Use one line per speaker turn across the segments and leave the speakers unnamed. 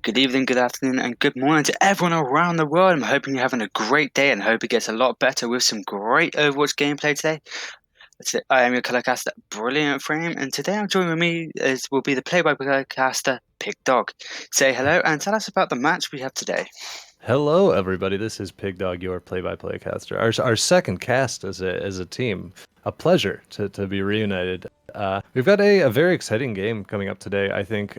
Good evening, good afternoon, and good morning to everyone around the world. I'm hoping you're having a great day and hope it gets a lot better with some great Overwatch gameplay today. I am your colorcaster, Brilliant Frame, and today I'm joined with me as will be the play-by-play caster, Pig Dog. Say hello and tell us about the match we have today.
Hello, everybody. This is Pig Dog, your play-by-play caster. Our second cast as a team. A pleasure to be reunited. We've got a very exciting game coming up today. I think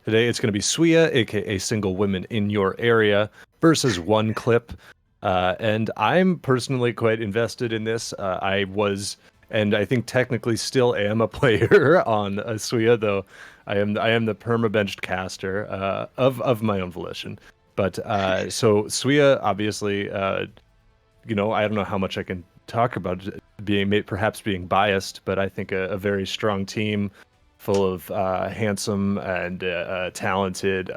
today it's going to be Suya, aka Single Women in Your Area, versus One Clip. And I'm personally quite invested in this. I was, and I think technically still am a player on Suya, though I am the permabenched caster of my own volition. But so Suya, obviously, I don't know how much I can talk about it perhaps being biased, but I think a very strong team full of handsome and talented,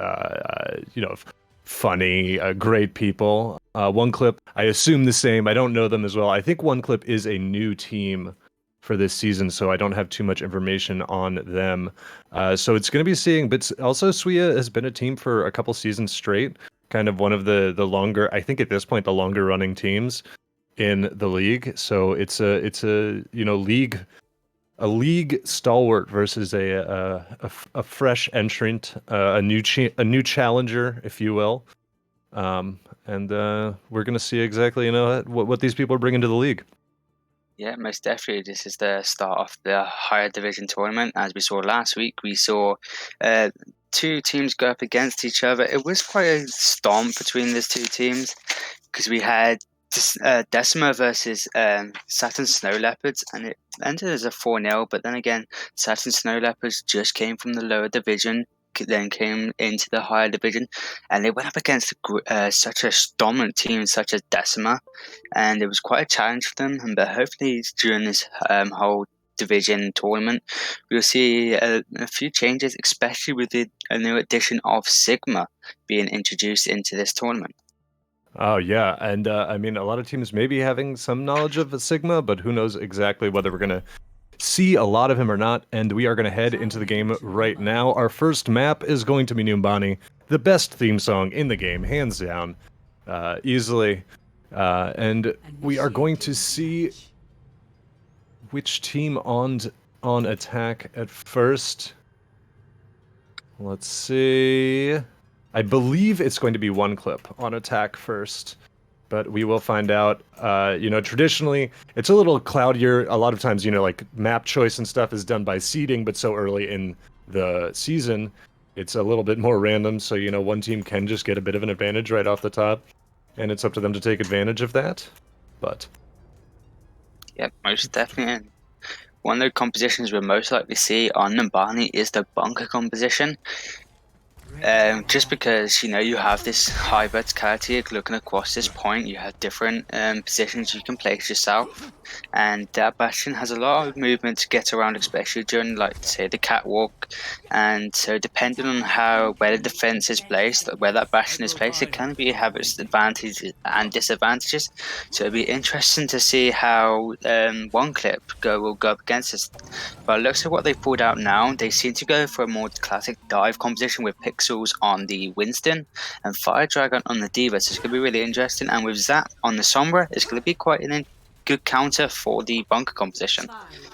funny, great people. One Clip, I assume the same. I don't know them as well. I think One Clip is a new team for this season, so I don't have too much information on them. So it's going to be seeing, but also Suya has been a team for a couple seasons straight, kind of one of the longer, I think at this point, the longer running teams in the league. So it's a league stalwart versus a fresh entrant, a new challenger, if you will. And we're going to see exactly what these people are bringing to the league.
Yeah, most definitely. This is the start of the higher division tournament. As we saw last week, we saw two teams go up against each other. It was quite a stomp between these two teams because we had Decima versus Saturn Snow Leopards, and it ended as a 4-0. But then again, Saturn Snow Leopards just came from the lower division, then came into the higher division, and they went up against such a dominant team such as Decima, and it was quite a challenge for them. But hopefully during this whole division tournament, we'll see a few changes, especially with a new addition of Sigma being introduced into this tournament.
Oh yeah, and I mean a lot of teams may be having some knowledge of Sigma, but who knows exactly whether we're gonna see a lot of him or not. And we are gonna head into the game right now. Our first map is going to be Numbani, the best theme song in the game, hands down, easily. And we are going to see which team on attack at first. Let's see. I believe it's going to be One Clip on attack first, but we will find out. Traditionally, it's a little cloudier. A lot of times, like map choice and stuff is done by seeding, but so early in the season, it's a little bit more random. So, one team can just get a bit of an advantage right off the top, and it's up to them to take advantage of that. But
Yep, most definitely. And one of the compositions we'll most likely see on Numbani is the bunker composition. Just because you have this high verticality looking across this point, you have different positions you can place yourself, and that bastion has a lot of movement to get around, especially during, like, say, the catwalk. And so depending on where the defense is placed, where that bastion is placed, it can have its advantages and disadvantages. So it'll be interesting to see how One Clip will go up against this. But it looks like what they've pulled out now, they seem to go for a more classic dive composition with Pixels on the Winston and Fire Dragon on the Diva. So it's going to be really interesting. And with Zap on the Sombra, it's going to be quite a good counter for the bunker composition.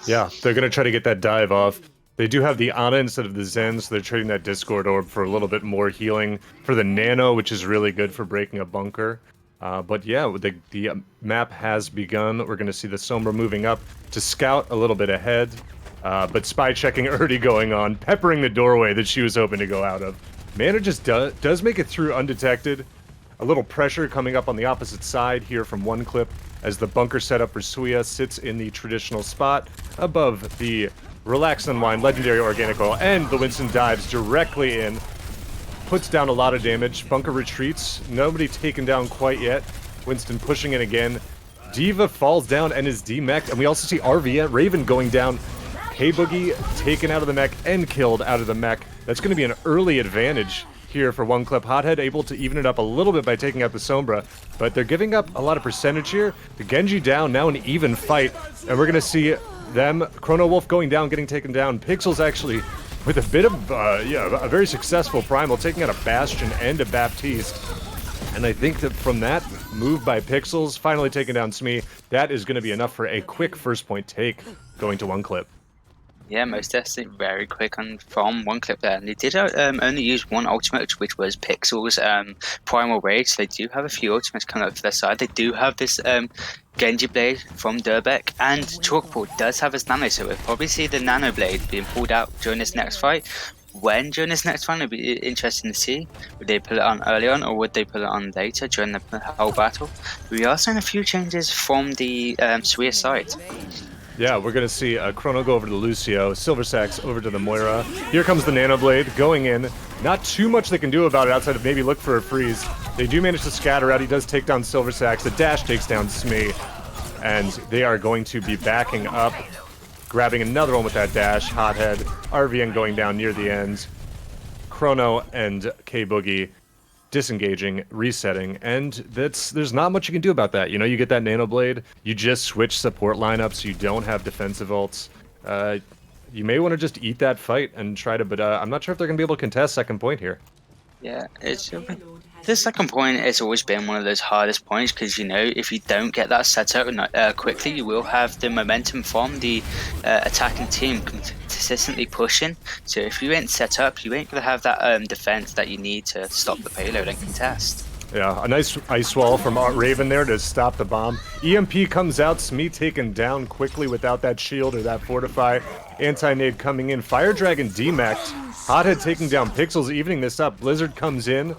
Yeah, they're going to try to get that dive off. They do have the Ana instead of the Zen, so they're trading that Discord Orb for a little bit more healing for the Nano, which is really good for breaking a bunker. But yeah, the map has begun. We're going to see the Sombra moving up to scout a little bit ahead. But spy checking already going on, peppering the doorway that she was hoping to go out of. Mana just does make it through undetected. A little pressure coming up on the opposite side here from One Clip as the bunker setup for Suya sits in the traditional spot above the Relax Unwind Legendary Organic Oil, and the Winston dives directly in, puts down a lot of damage. Bunker retreats, nobody taken down quite yet. Winston pushing in again. Diva falls down and is demech'd, and we also see RV Raven going down. K-Boogie taken out of the mech and killed out of the mech. That's going to be an early advantage here for One Clip. Hothead able to even it up a little bit by taking out the Sombra, but they're giving up a lot of percentage here. The Genji down, now an even fight, and we're going to see them. Chrono Wolf going down, getting taken down. Pixels actually with a bit of, a very successful Primal, taking out a Bastion and a Baptiste. And I think that from that move by Pixels, finally taking down Smee, that is going to be enough for a quick first point take going to one clip.
Yeah, most definitely very quick on from one clip there. And they did only use one ultimate, which was Pixel's Primal Rage. So they do have a few ultimates coming up to their side. They do have this Genji Blade from Durbeck, and Chalkpool does have his Nano, so we'll probably see the Nano Blade being pulled out during this next fight. When during this next one, it'll be interesting to see. Would they put it on early on, or would they put it on later during the whole battle? We are seeing a few changes from the Swiss side.
Yeah, we're going to see Chrono go over to Lucio, Silver Sax over to the Moira. Here comes the Nano Blade going in. Not too much they can do about it outside of maybe look for a freeze. They do manage to scatter out. He does take down Silver Sax. The dash takes down Smee. And they are going to be backing up, grabbing another one with that dash. Hothead, RVN going down near the end. Chrono and K-Boogie disengaging, resetting, and there's not much you can do about that. You know, you get that Nano Blade, you just switch support lineups, you don't have defensive ults. You may want to just eat that fight and try to, but I'm not sure if they're going to be able to contest second point here.
Yeah, the second point has always been one of those hardest points because, you know, if you don't get that set up quickly, you will have the momentum from the attacking team consistently pushing. So if you ain't set up, you ain't going to have that defense that you need to stop the payload and contest.
Yeah, a nice ice wall from Raven there to stop the bomb. EMP comes out, Smee taken down quickly without that shield or that fortify. Anti-nade coming in, Fire Dragon demeched. Hothead taking down Pixels, evening this up. Blizzard comes in.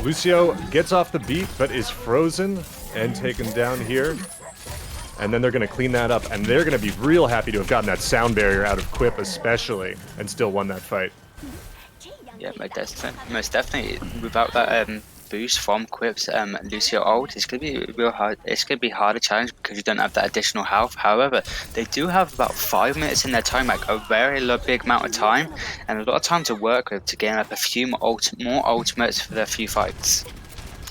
Lucio gets off the beat, but is frozen and taken down here. And then they're going to clean that up, and they're going to be real happy to have gotten that sound barrier out of Quip especially, and still won that fight.
Yeah, most definitely. Without that boost from Quip's Lucio ult, it's gonna be real hard. It's gonna be a harder challenge because you don't have that additional health. However, they do have about 5 minutes in their time, like a very big amount of time, and a lot of time to work with to gain up a few more ultimates for their few fights.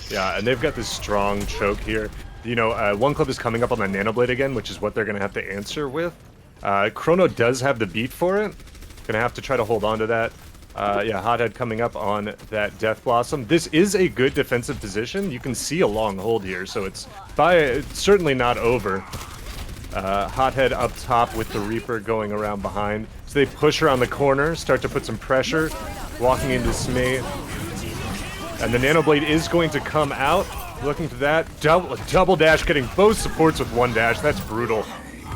Yeah, and they've got this strong choke here. You know, one clip is coming up on the Nano Blade again, which is what they're gonna have to answer with. Chrono does have the beat for it. Gonna have to try to hold on to that. Yeah, Hothead coming up on that Death Blossom. This is a good defensive position. You can see a long hold here, so it's certainly not over. Hothead up top with the Reaper going around behind. So they push around the corner, start to put some pressure, walking into Smee. And the Nano Blade is going to come out, looking for that. Double dash, getting both supports with one dash. That's brutal.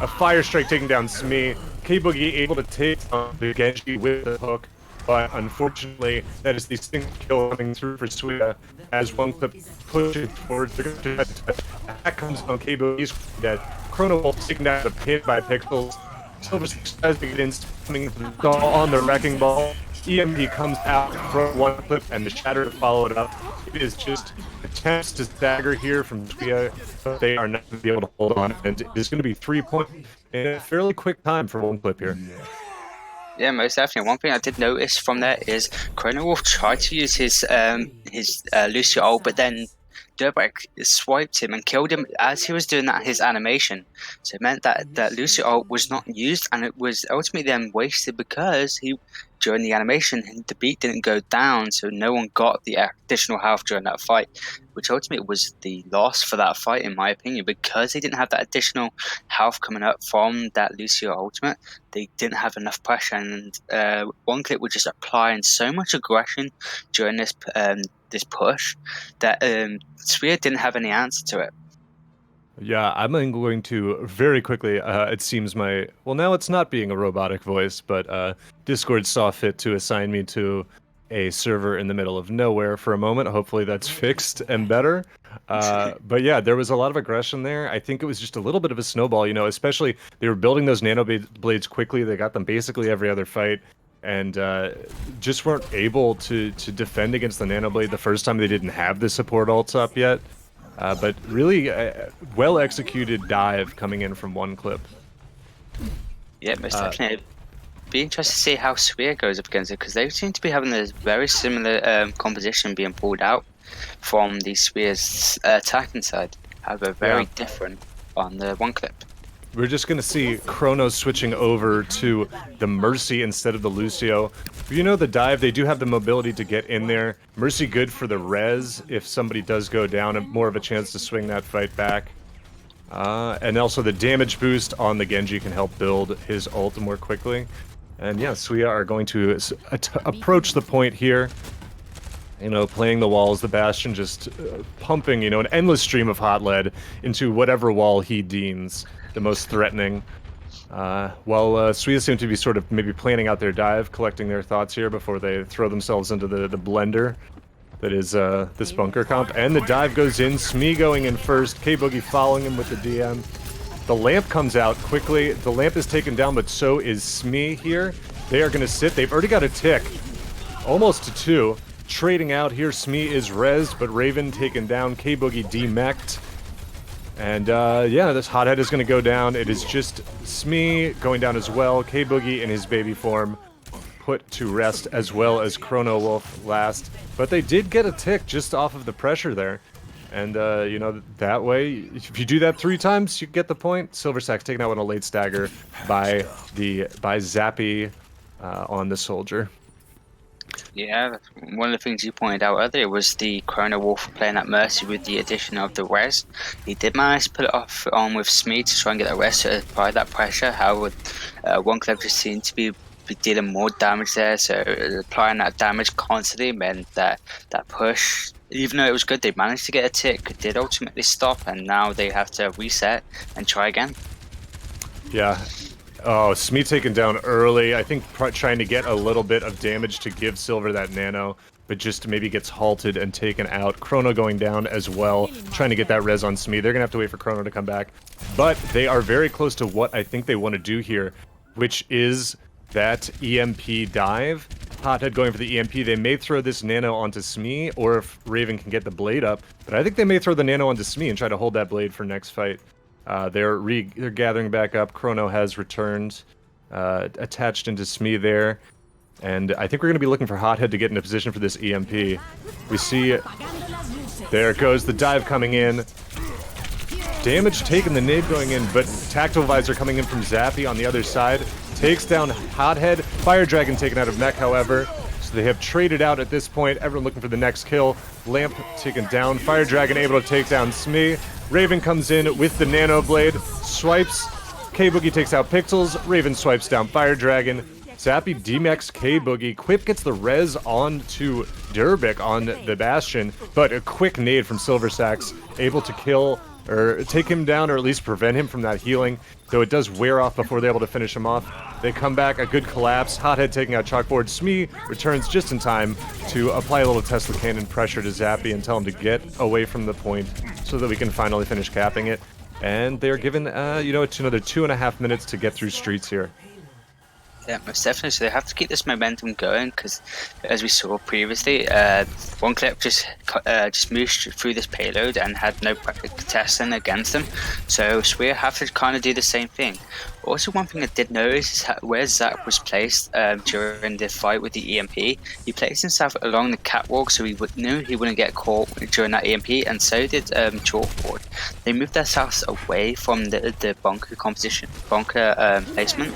A Fire Strike taking down Smee. K-Boogie able to take on the Genji with the hook. But unfortunately, that is the single kill coming through for Suya as one clip pushes forward. That comes on K-Boogie's dead. Chrono will taken down the pin by Pixels. Silver tries to get in, coming on the Wrecking Ball. EMP comes out from one clip and the Shatter to follow it up. It is just attempts to stagger here from Suya, but they are not going to be able to hold on. And it's going to be 3 points in a fairly quick time for one clip here.
Yeah, most definitely. One thing I did notice from there is Chrono Wolf tried to use his Lucio ult, but then Durbeck swiped him and killed him as he was doing that his animation. So it meant that Lucio ult was not used, and it was ultimately then wasted because during the animation the beat didn't go down, so no one got the additional health during that fight, which ultimately was the loss for that fight in my opinion, because they didn't have that additional health coming up from that Lucio ultimate. They didn't have enough pressure, and one clip was just applying so much aggression during this push that Sphere didn't have any answer to it.
Yeah, I'm going to very quickly, it seems well, now it's not being a robotic voice, but Discord saw fit to assign me to a server in the middle of nowhere for a moment. Hopefully that's fixed and better. But yeah, there was a lot of aggression there. I think it was just a little bit of a snowball, you know, especially they were building those Nano Blades quickly. They got them basically every other fight. And just weren't able to defend against the Nano Blade the first time they didn't have the support ults up yet. But really well-executed dive coming in from one clip.
Yeah, most definitely. It'd be interesting to see how Sphere goes up against it, because they seem to be having a very similar composition being pulled out from the Sphere's attacking side. However, very different on the one clip.
we're just going to see Chrono switching over to the Mercy instead of the Lucio. You know, the dive, they do have the mobility to get in there. Mercy good for the res if somebody does go down, and more of a chance to swing that fight back. And also the damage boost on the Genji can help build his ult more quickly. And yeah, Suya are going to approach the point here. You know, playing the walls, the Bastion just pumping, you know, an endless stream of hot lead into whatever wall he deems the most threatening. While Suya seem to be sort of maybe planning out their dive, collecting their thoughts here before they throw themselves into the blender that is this bunker comp. And the dive goes in, Smee going in first, K-Boogie following him with the DM. The lamp comes out quickly, the lamp is taken down, but so is Smee here. They are going to sit, they've already got a tick, almost to 2. Trading out here, Smee is rezzed, but Raven taken down, K-Boogie demeched. And yeah, this Hothead is going to go down. It is just Smee going down as well, K-Boogie in his baby form put to rest, as well as Chrono Wolf last. But they did get a tick just off of the pressure there. And, you know, that way, if you do that 3 times, you get the point. Silver Sack's taken out with a late stagger by Zappy on the soldier.
Yeah, one of the things you pointed out earlier was the Chrono Wolf playing at Mercy with the addition of the res. He did manage to put it off on with Smee to try and get the res to apply that pressure. However, one club just seemed to be dealing more damage there, so applying that damage constantly meant that that push, even though it was good, they managed to get a tick, did ultimately stop, and now they have to reset and try again.
Yeah. Oh, Smee taken down early. I think trying to get a little bit of damage to give Silver that nano, but just maybe gets halted and taken out. Chrono going down as well, trying to get that res on Smee. They're going to have to wait for Chrono to come back. But they are very close to what I think they want to do here, which is that EMP dive. Hothead going for the EMP. They may throw this nano onto Smee, or if Raven can get the blade up. But I think they may throw the nano onto Smee and try to hold that blade for next fight. They're gathering back up. Chrono has returned, attached into Smee there. And I think we're going to be looking for Hothead to get into position for this EMP. We see, there it goes, the dive coming in. Damage taken, the nade going in, but Tactile Visor coming in from Zappy on the other side. Takes down Hothead. Fire Dragon taken out of mech, however. So they have traded out at this point. Everyone looking for the next kill. Lamp taken down. Fire Dragon able to take down Smee. Raven comes in with the Nano Blade. Swipes. K-Boogie takes out Pixels. Raven swipes down Fire Dragon. Zappy demechs K-Boogie. Quip gets the res onto Durbik on the Bastion, but a quick nade from Silver Sacks able to kill or take him down, or at least prevent him from that healing, though it does wear off before they're able to finish him off. They come back, a good collapse, Hothead taking out Chalkboard. Smee returns just in time to apply a little Tesla Cannon pressure to Zappy and tell him to get away from the point so that we can finally finish capping it. And they're given, you know, it's another 2.5 minutes to get through streets here.
Yeah, most definitely. So they have to keep this momentum going because, as we saw previously, one clip just moved through this payload and had no testing against them. So we have to kind of do the same thing. Also, one thing I did notice is where Zach was placed during the fight with the EMP. He placed himself along the catwalk so he knew he wouldn't get caught during that EMP, and so did Chalkboard. They moved themselves away from the bunker placement,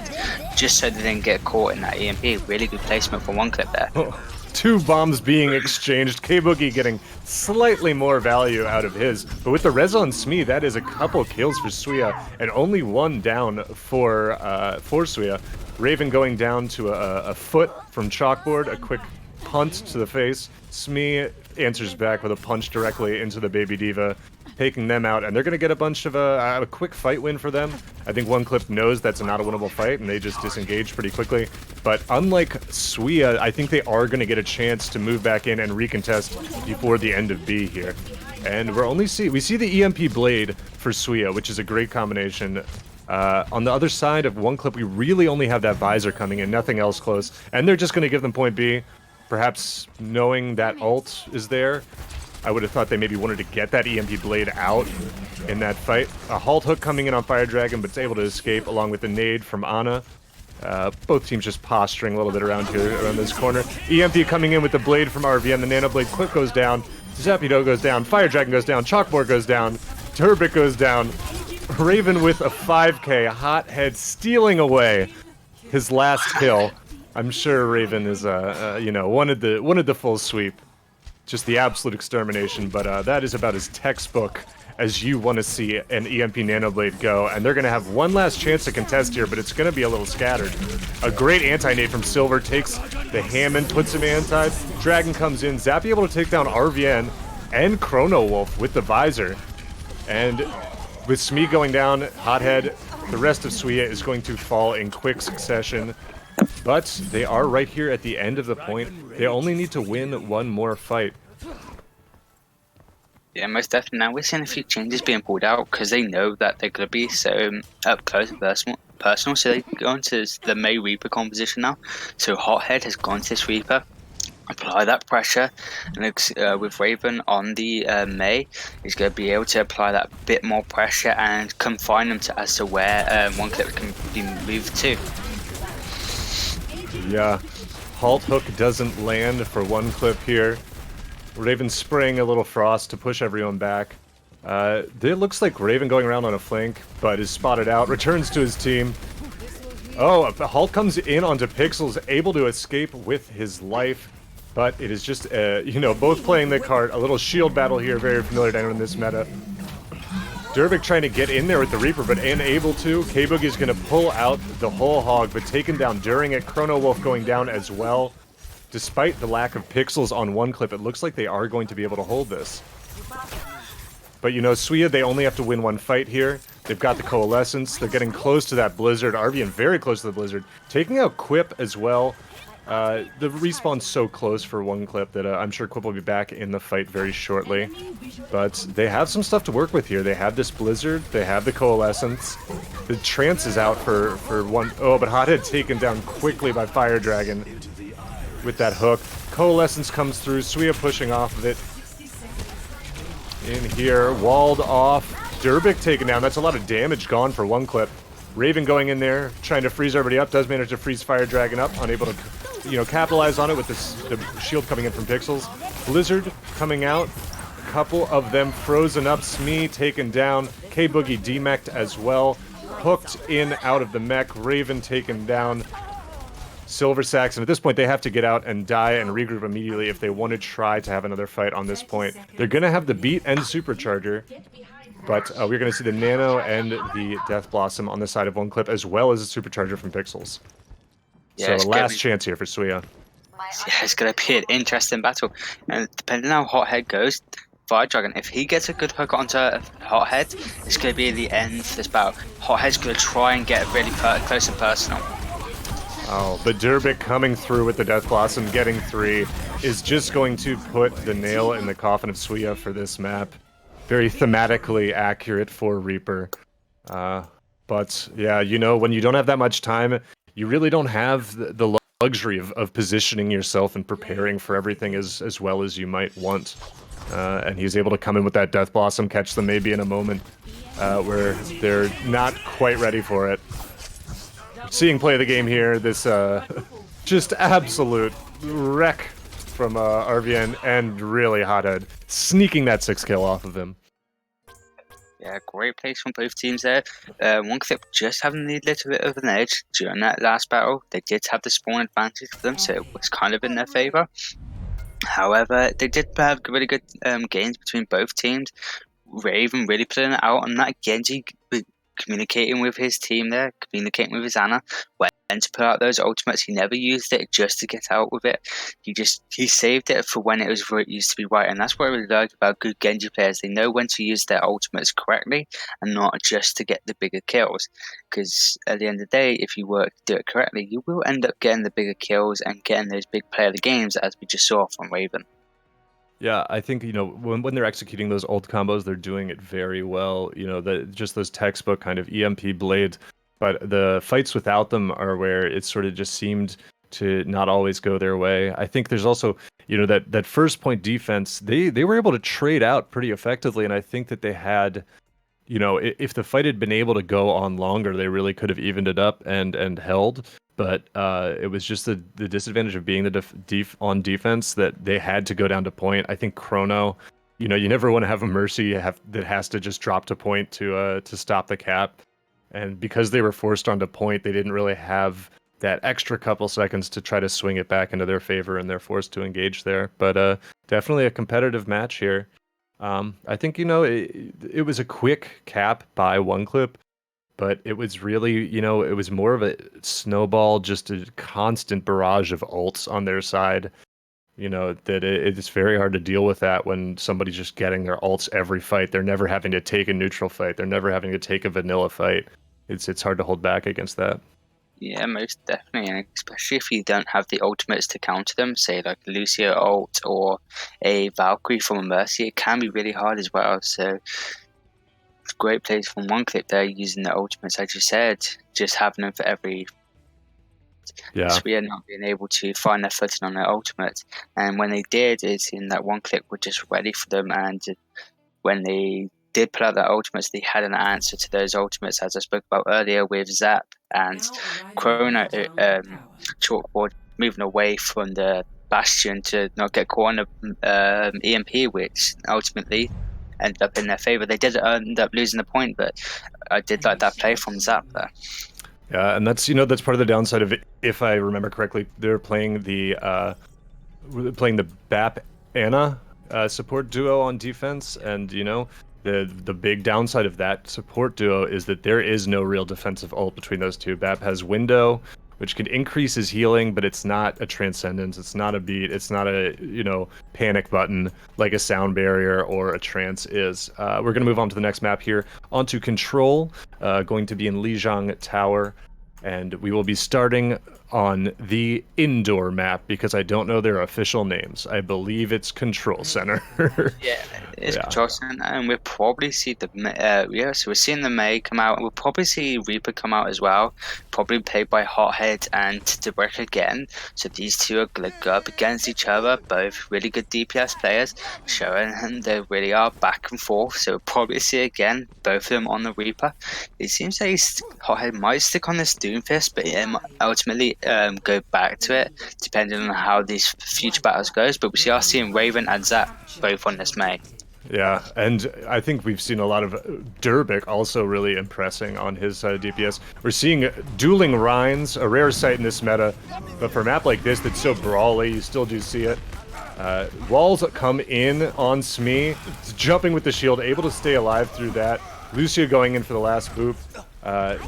just so they didn't get caught in that EMP. Really good placement for one clip there.
Oh, 2 bombs being exchanged. K-Boogie getting slightly more value out of his. But with the res on Smee, that is a couple kills for Suya, and only 1 down for Suya. Raven going down to a foot from Chalkboard, a quick punt to the face. Smee answers back with a punch directly into the Baby Diva, taking them out, and they're going to get a bunch of a quick fight win for them. I think one clip knows that's not a winnable fight, and they just disengage pretty quickly. But unlike Suya, I think they are going to get a chance to move back in and recontest before the end of B here. And we see the EMP blade for Suya, which is a great combination. On the other side of one clip, we really only have that visor coming in, nothing else close. And they're just going to give them point B, perhaps knowing that ult is there. I would have thought they maybe wanted to get that EMP blade out in that fight. A halt hook coming in on Fire Dragon, but it's able to escape along with the nade from Ana. Both teams just posturing a little bit around here, around this corner. EMP coming in with the blade from RVM. The Nano Blade Quick goes down. Zappido goes down. Fire Dragon goes down. Chalkboard goes down. Turbik goes down. Raven with a 5k, Hothead stealing away his last kill. I'm sure Raven is, wanted the full sweep. Just the absolute extermination, but that is about as textbook as you want to see an EMP Nanoblade go, and they're going to have one last chance to contest here, but it's going to be a little scattered. A great anti-nade from Silver, takes the Hammond, puts him anti. Dragon comes in, Zappy able to take down RVN and Chrono Wolf with the visor, and with Smee going down, Hothead, the rest of Suya is going to fall in quick succession. But they are right here at the end of the point. They only need to win one more fight.
Yeah, most definitely. Now we're seeing a few changes being pulled out because they know that they're going to be so up close and personal. So they go into the May Reaper composition now. So Hothead has gone to this Reaper, apply that pressure, and with Raven on the May, he's going to be able to apply that bit more pressure and confine them as to where one clip can be moved to.
Yeah, Halt Hook doesn't land for one clip here. Raven spraying a little frost to push everyone back. It looks like Raven going around on a flank, but is spotted out, returns to his team. Oh, Halt comes in onto Pixels, able to escape with his life, but it is just, both playing the card. A little shield battle here, very familiar to anyone in this meta. Derbic trying to get in there with the Reaper, but unable to. K-Boogie is going to pull out the whole hog, but taken down during it. Chrono Wolf going down as well. Despite the lack of pixels on one clip, it looks like they are going to be able to hold this. But Suya, they only have to win one fight here. They've got the Coalescence. They're getting close to that Blizzard. Arvian very close to the Blizzard. Taking out Quip as well. The respawn's so close for one clip that I'm sure Quip will be back in the fight very shortly. But they have some stuff to work with here. They have this Blizzard. They have the Coalescence. The Trance is out for one. Oh, but Hothead taken down quickly by Fire Dragon with that hook. Coalescence comes through. Suya pushing off of it. In here, walled off. Derbic taken down. That's a lot of damage gone for one clip. Raven going in there, trying to freeze everybody up. Does manage to freeze Fire Dragon up. Unable to, capitalize on it with the shield coming in from Pixels. Blizzard coming out. A couple of them frozen up. Smee taken down. K-Boogie demeched as well. Hooked in out of the mech. Raven taken down. Silver Saxon. At this point, they have to get out and die and regroup immediately if they want to try to have another fight on this point. They're going to have the beat and Supercharger, but we're going to see the Nano and the Death Blossom on the side of one clip, as well as a Supercharger from Pixels.
Yeah,
so last chance here for Suya.
Yeah, it's going to be an interesting battle. And depending on how Hothead goes, Fire Dragon, if he gets a good hook onto Hothead, it's going to be the end of this battle. Hothead's going to try and get really close and personal.
Oh, but Derbic coming through with the Death Blossom, getting 3, is just going to put the nail in the coffin of Suya for this map. Very thematically accurate for Reaper. But, yeah, when you don't have that much time, you really don't have the luxury of positioning yourself and preparing for everything as well as you might want. And he's able to come in with that Death Blossom, catch them maybe in a moment where they're not quite ready for it. Seeing play of the game here, this just absolute wreck from RVN and really Hothead, sneaking that 6 kill off of him.
Yeah, great plays from both teams there. One clip just having a little bit of an edge during that last battle. They did have the spawn advantage for them, so it was kind of in their favor. However, they did have really good games between both teams. Raven really putting it out on that Genji, communicating with his team there, communicating with his Ana, when to put out those ultimates. He never used it just to get out with it. He saved it for when it was used to be right, and that's what I really like about good Genji players. They know when to use their ultimates correctly and not just to get the bigger kills. Because at the end of the day, if you do it correctly, you will end up getting the bigger kills and getting those big player of the games, as we just saw from Raven.
Yeah, I think, when they're executing those ult combos, they're doing it very well. Just those textbook kind of EMP blade. But the fights without them are where it sort of just seemed to not always go their way. I think there's also, that first point defense, they were able to trade out pretty effectively. And I think that they had, if the fight had been able to go on longer, they really could have evened it up and held. But it was just the disadvantage of being on defense that they had to go down to point. I think Chrono you know, you never want to have a Mercy that has to just drop to point to stop the cap. And because they were forced onto point, they didn't really have that extra couple seconds to try to swing it back into their favor, and they're forced to engage there. But definitely a competitive match here. I think, you know, it was a quick cap by One Clip, but it was really, you know, it was more of a snowball, just a constant barrage of ults on their side. You know, that it's very hard to deal with that when somebody's just getting their ults every fight. They're never having to take a neutral fight. They're never having to take a vanilla fight. It's hard to hold back against that.
Yeah, most definitely, and especially if you don't have the ultimates to counter them, say like Lucio ult or a Valkyrie from a Mercy, it can be really hard as well. So great plays from One Clip there using the ultimates, as you said, just having them for every.
Yeah.
So we are not being able to find their footing on their ultimate, and when they did, it's in that One Clip were just ready for them, and when they did pull out their ultimates, they had an answer to those ultimates, as I spoke about earlier with Zap and Chrono chalkboard moving away from the Bastion to not get caught on the EMP, which ultimately ended up in their favor. They did end up losing the point, but I did like that play from Zap there.
Yeah, and that's, you know, that's part of the downside of it. If I remember correctly, they're playing the BAP Ana support duo on defense, and you know, the big downside of that support duo is that there is no real defensive ult between those two. BAP has window, which can increase his healing, but it's not a transcendence, it's not a beat, it's not a, you know, panic button like a sound barrier or a trance is. We're gonna move on to the next map here, onto control, going to be in Lijiang Tower. And we will be starting on the indoor map because I don't know their official names. I believe it's Control Center.
Yeah, it's Control Center, and we'll probably see the so we're seeing the May come out, and we'll probably see Reaper come out as well. Probably played by Hothead and Debrick again. So these two are gonna go up against each other, both really good DPS players, showing them they really are back and forth. So we'll probably see again both of them on the Reaper. It seems like Hothead might stick on this Doomfist, but it might ultimately go back to it depending on how these future battles goes. But we are seeing Raven and Zap both on this May.
Yeah, and I think we've seen a lot of Durbic also really impressing on his DPS. We're seeing dueling Rhines, a rare sight in this meta, but for a map like this that's so brawly, you still do see it. Walls come in on Smee, jumping with the shield, able to stay alive through that. Lucio going in for the last boop.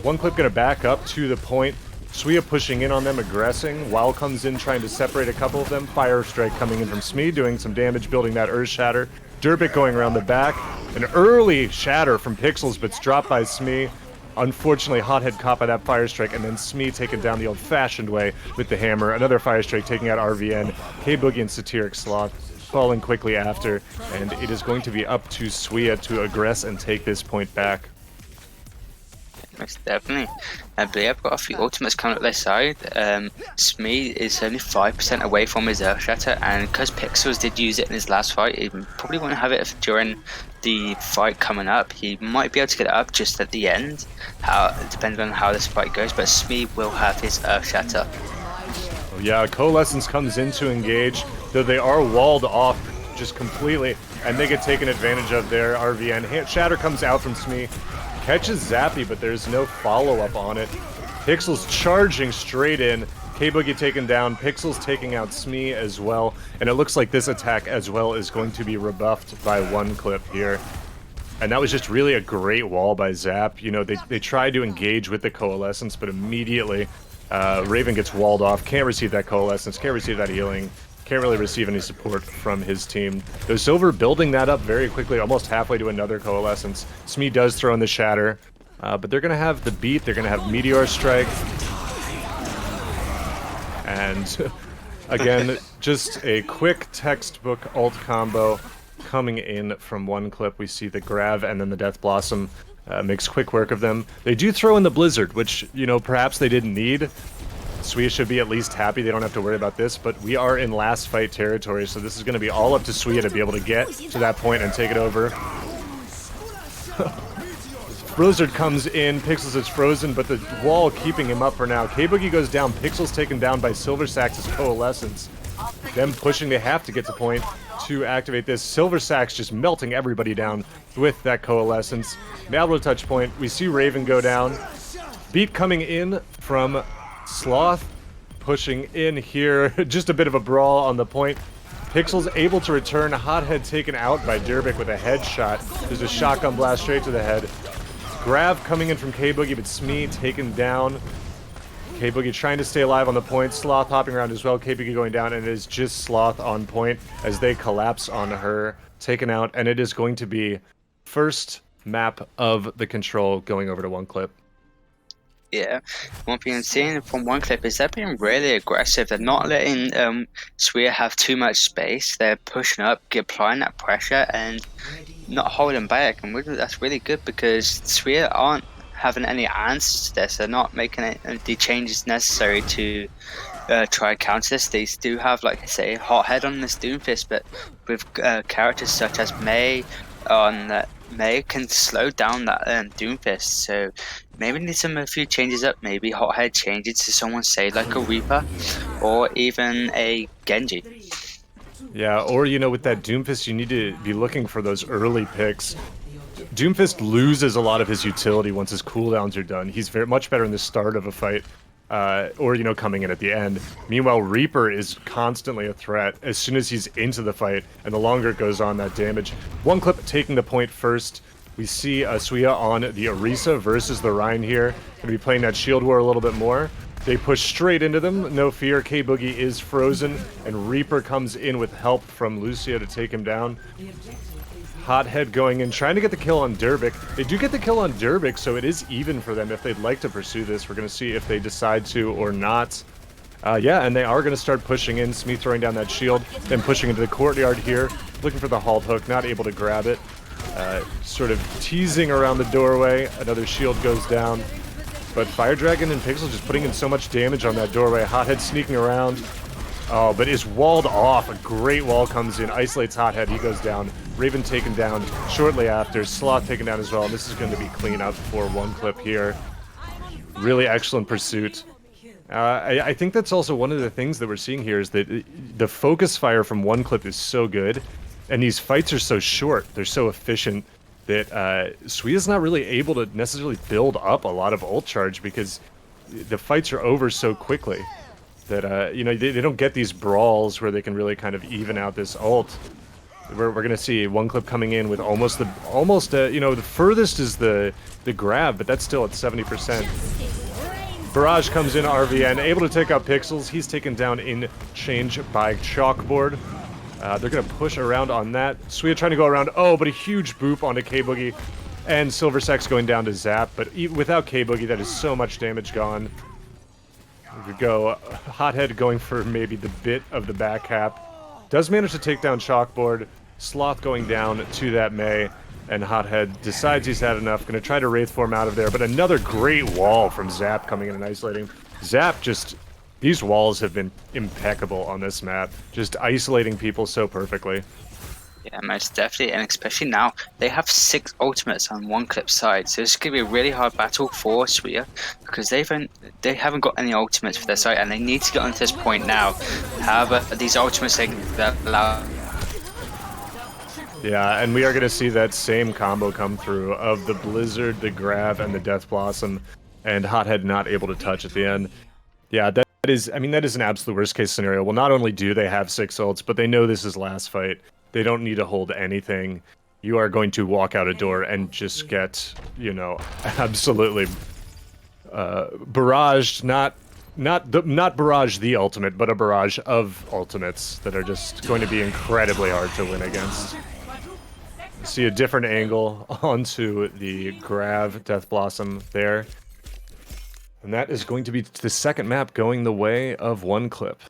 One Clip gonna back up to the point. Suya pushing in on them, aggressing. Wow comes in trying to separate a couple of them. Fire Strike coming in from Smee, doing some damage, building that Earth Shatter. Durbic going around the back. An early Shatter from Pixels, but it's dropped by Smee. Unfortunately, Hothead caught by that Fire Strike, and then Smee taken down the old-fashioned way with the hammer. Another Fire Strike taking out RVN. K-Boogie and Satiric Sloth falling quickly after, and it is going to be up to Suya to aggress and take this point back.
Most definitely. But yeah, I've got a few ultimates coming up their side. Smee is only 5% away from his Earth Shatter, and because Pixels did use it in his last fight, he probably won't have it during the fight coming up. He might be able to get it up just at the end, depending on how this fight goes, but Smee will have his Earth Shatter.
Yeah, Coalescence comes in to engage, though they are walled off just completely, and they get taken advantage of there. RVN. Shatter comes out from Smee. Catches Zappy, but there's no follow-up on it. Pixels charging straight in. K-Boogie taken down. Pixels taking out Smee as well. And it looks like this attack as well is going to be rebuffed by One Clip here. And that was just really a great wall by Zap. You know, they tried to engage with the Coalescence, but immediately Raven gets walled off. Can't receive that Coalescence, can't receive that healing. Can't really receive any support from his team. Though Silver building that up very quickly, almost halfway to another Coalescence. Smee does throw in the Shatter, but they're going to have the beat, they're going to have Meteor Strike. And again, just a quick textbook ult combo coming in from One Clip. We see the Grav and then the Death Blossom makes quick work of them. They do throw in the Blizzard, which, you know, perhaps they didn't need. Suya should be at least happy they don't have to worry about this, but we are in last fight territory, so this is going to be all up to Suya to be able to get to that point and take it over. Blizzard comes in, Pixels is frozen, but the wall keeping him up for now. K-Boogie goes down, Pixels taken down by Silver Sax's Coalescence. Them pushing, they have to get to point. to activate this. Silver Sack's just melting everybody down with that Coalescence. Now to touch point. We see Raven go down. Beat coming in from Sloth, pushing in here. Just a bit of a brawl on the point. Pixel's able to return. Hothead taken out by Derbick with a headshot. There's a shotgun blast straight to the head. Grav coming in from K-Boogie, but Smee taken down. K-Boogie trying to stay alive on the point. Sloth hopping around as well. K-Boogie going down, and it is just Sloth on point as they collapse on her. Taken out, and it is going to be first map of the control going over to one clip.
Yeah, one thing I'm seeing from one clip is they're being really aggressive. They're not letting Sweer have too much space. They're pushing up, applying that pressure, and not holding back. And that's really good because Sweer aren't having any answers to this. They're not making the changes necessary to try and counter this. They do have, like I say, Hothead on this Doomfist, but with characters such as May on that. May can slow down that Doomfist, so maybe need a few changes up. Maybe Hothead changes to someone, say, like a Reaper, or even a Genji.
Yeah, or, you know, with that Doomfist, you need to be looking for those early picks. Doomfist loses a lot of his utility once his cooldowns are done. He's much better in the start of a fight, or, you know, coming in at the end. Meanwhile, Reaper is constantly a threat as soon as he's into the fight, and the longer it goes on, that damage. One clip taking the point first. We see Suya on the Orisa versus the Rhine here. Gonna be playing that shield war a little bit more. They push straight into them, no fear. K-Boogie is frozen, and Reaper comes in with help from Lucia to take him down. Hothead going in, trying to get the kill on Derbick. They do get the kill on Derbick, so it is even for them if they'd like to pursue this. We're going to see if they decide to or not. Yeah, and they are going to start pushing in. Smee throwing down that shield, then pushing into the courtyard here, looking for the halt hook, not able to grab it. Sort of teasing around the doorway. Another shield goes down. But Fire Dragon and Pixel just putting in so much damage on that doorway. Hothead sneaking around. Oh, but is walled off. A great wall comes in, isolates Hothead. He goes down. Raven taken down shortly after. Sloth taken down as well. And this is going to be clean up for one clip here. Really excellent pursuit. I think that's also one of the things that we're seeing here is that the focus fire from one clip is so good. And these fights are so short. They're so efficient that Suya's not really able to necessarily build up a lot of ult charge because the fights are over so quickly. That, you know, they don't get these brawls where they can really kind of even out this ult. We're going to see one clip coming in with almost, you know, the furthest is the grab, but that's still at 70%. Barrage comes in, RVN, able to take out Pixels. He's taken down in change by Chalkboard. They're going to push around on that. Suya trying to go around. Oh, but a huge boop onto K-Boogie. And Silver Sack's going down to Zap, but without K-Boogie, that is so much damage gone. We go Hothead going for maybe the bit of the back cap. Does manage to take down Chalkboard. Sloth going down to that May. And Hothead decides he's had enough. Going to try to Wraith form out of there. But another great wall from Zap coming in and isolating. Zap just... These walls have been impeccable on this map. Just isolating people so perfectly.
Yeah, most definitely, and especially now, they have 6 ultimates on one clip side, so it's going to be a really hard battle for Suya, because they haven't got any ultimates for their side, and they need to get onto this point now. However, these ultimates they allow...
Yeah, and we are going to see that same combo come through of the Blizzard, the Grav, and the Death Blossom, and Hothead not able to touch at the end. Yeah, that is, I mean, that is an absolute worst case scenario. Well, not only do they have 6 ults, but they know this is last fight. They don't need to hold anything. You are going to walk out a door and just get, you know, absolutely barraged. Not barrage the ultimate, but a barrage of ultimates that are just going to be incredibly hard to win against. See a different angle onto the Grav Death Blossom there. And that is going to be the second map going the way of one clip.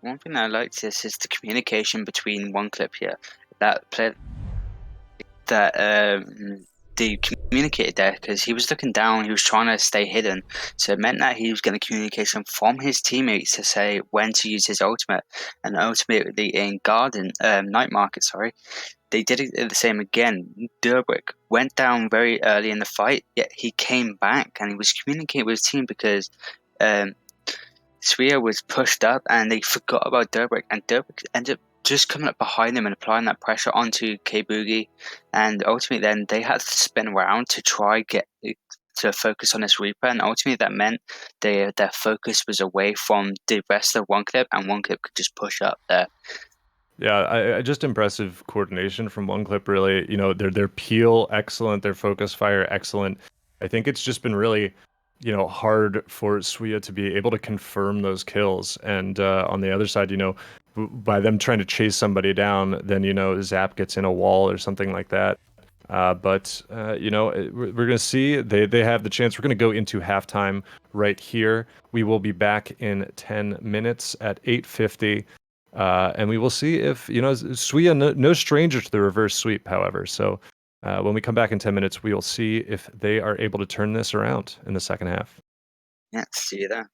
One thing I like this is the communication between one clip here. That they communicated there because he was looking down, he was trying to stay hidden, so it meant that he was getting communication from his teammates to say when to use his ultimate. And ultimately in Night Market, sorry, they did it the same again. Derbick went down very early in the fight, yet he came back and he was communicating with his team because Suya was pushed up and they forgot about Derbick, and Derbick ended up just coming up behind them and applying that pressure onto K-Boogie, and ultimately then they had to spin around to try get to focus on this Reaper, and ultimately that meant their focus was away from the rest of One Clip, and One Clip could just push up there.
Yeah, I just impressive coordination from One Clip. Really, you know, their peel excellent, their focus fire excellent. I think it's just been really, you know, hard for Suya to be able to confirm those kills. And on the other side, you know, by them trying to chase somebody down, then you know Zap gets in a wall or something like that. But you know, we're gonna see they have the chance. We're gonna go into halftime right here. We will be back in 10 minutes at 8:50. And we will see if, you know, Suya, no stranger to the reverse sweep, however. So when we come back in 10 minutes, we will see if they are able to turn this around in the second half.
Yeah, see you there.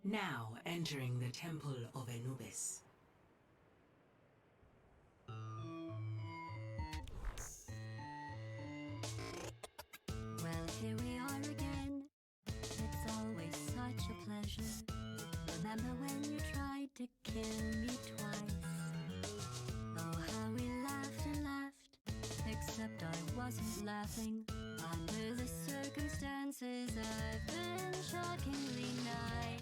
Now entering the Temple of Anubis.
Well, here we are again. It's always such a pleasure. Remember when you tried to kill me twice? Oh, how we laughed and laughed. Except I wasn't laughing. Under the circumstances, I've been shockingly nice.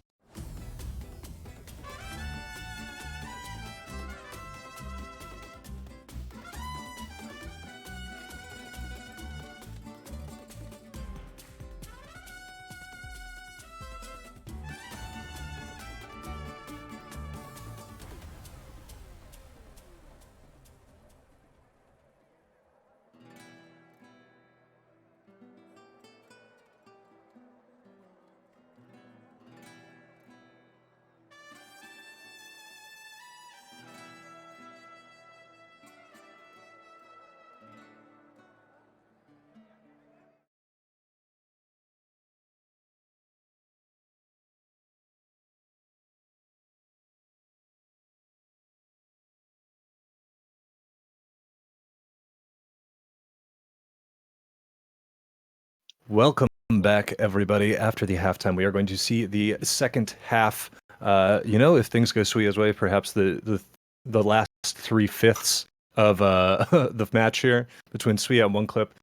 Welcome back, everybody. After the halftime, we are going to see the second half. If things go Suiya's way, perhaps the last 3/5 of the match here between Suiya and One Clip.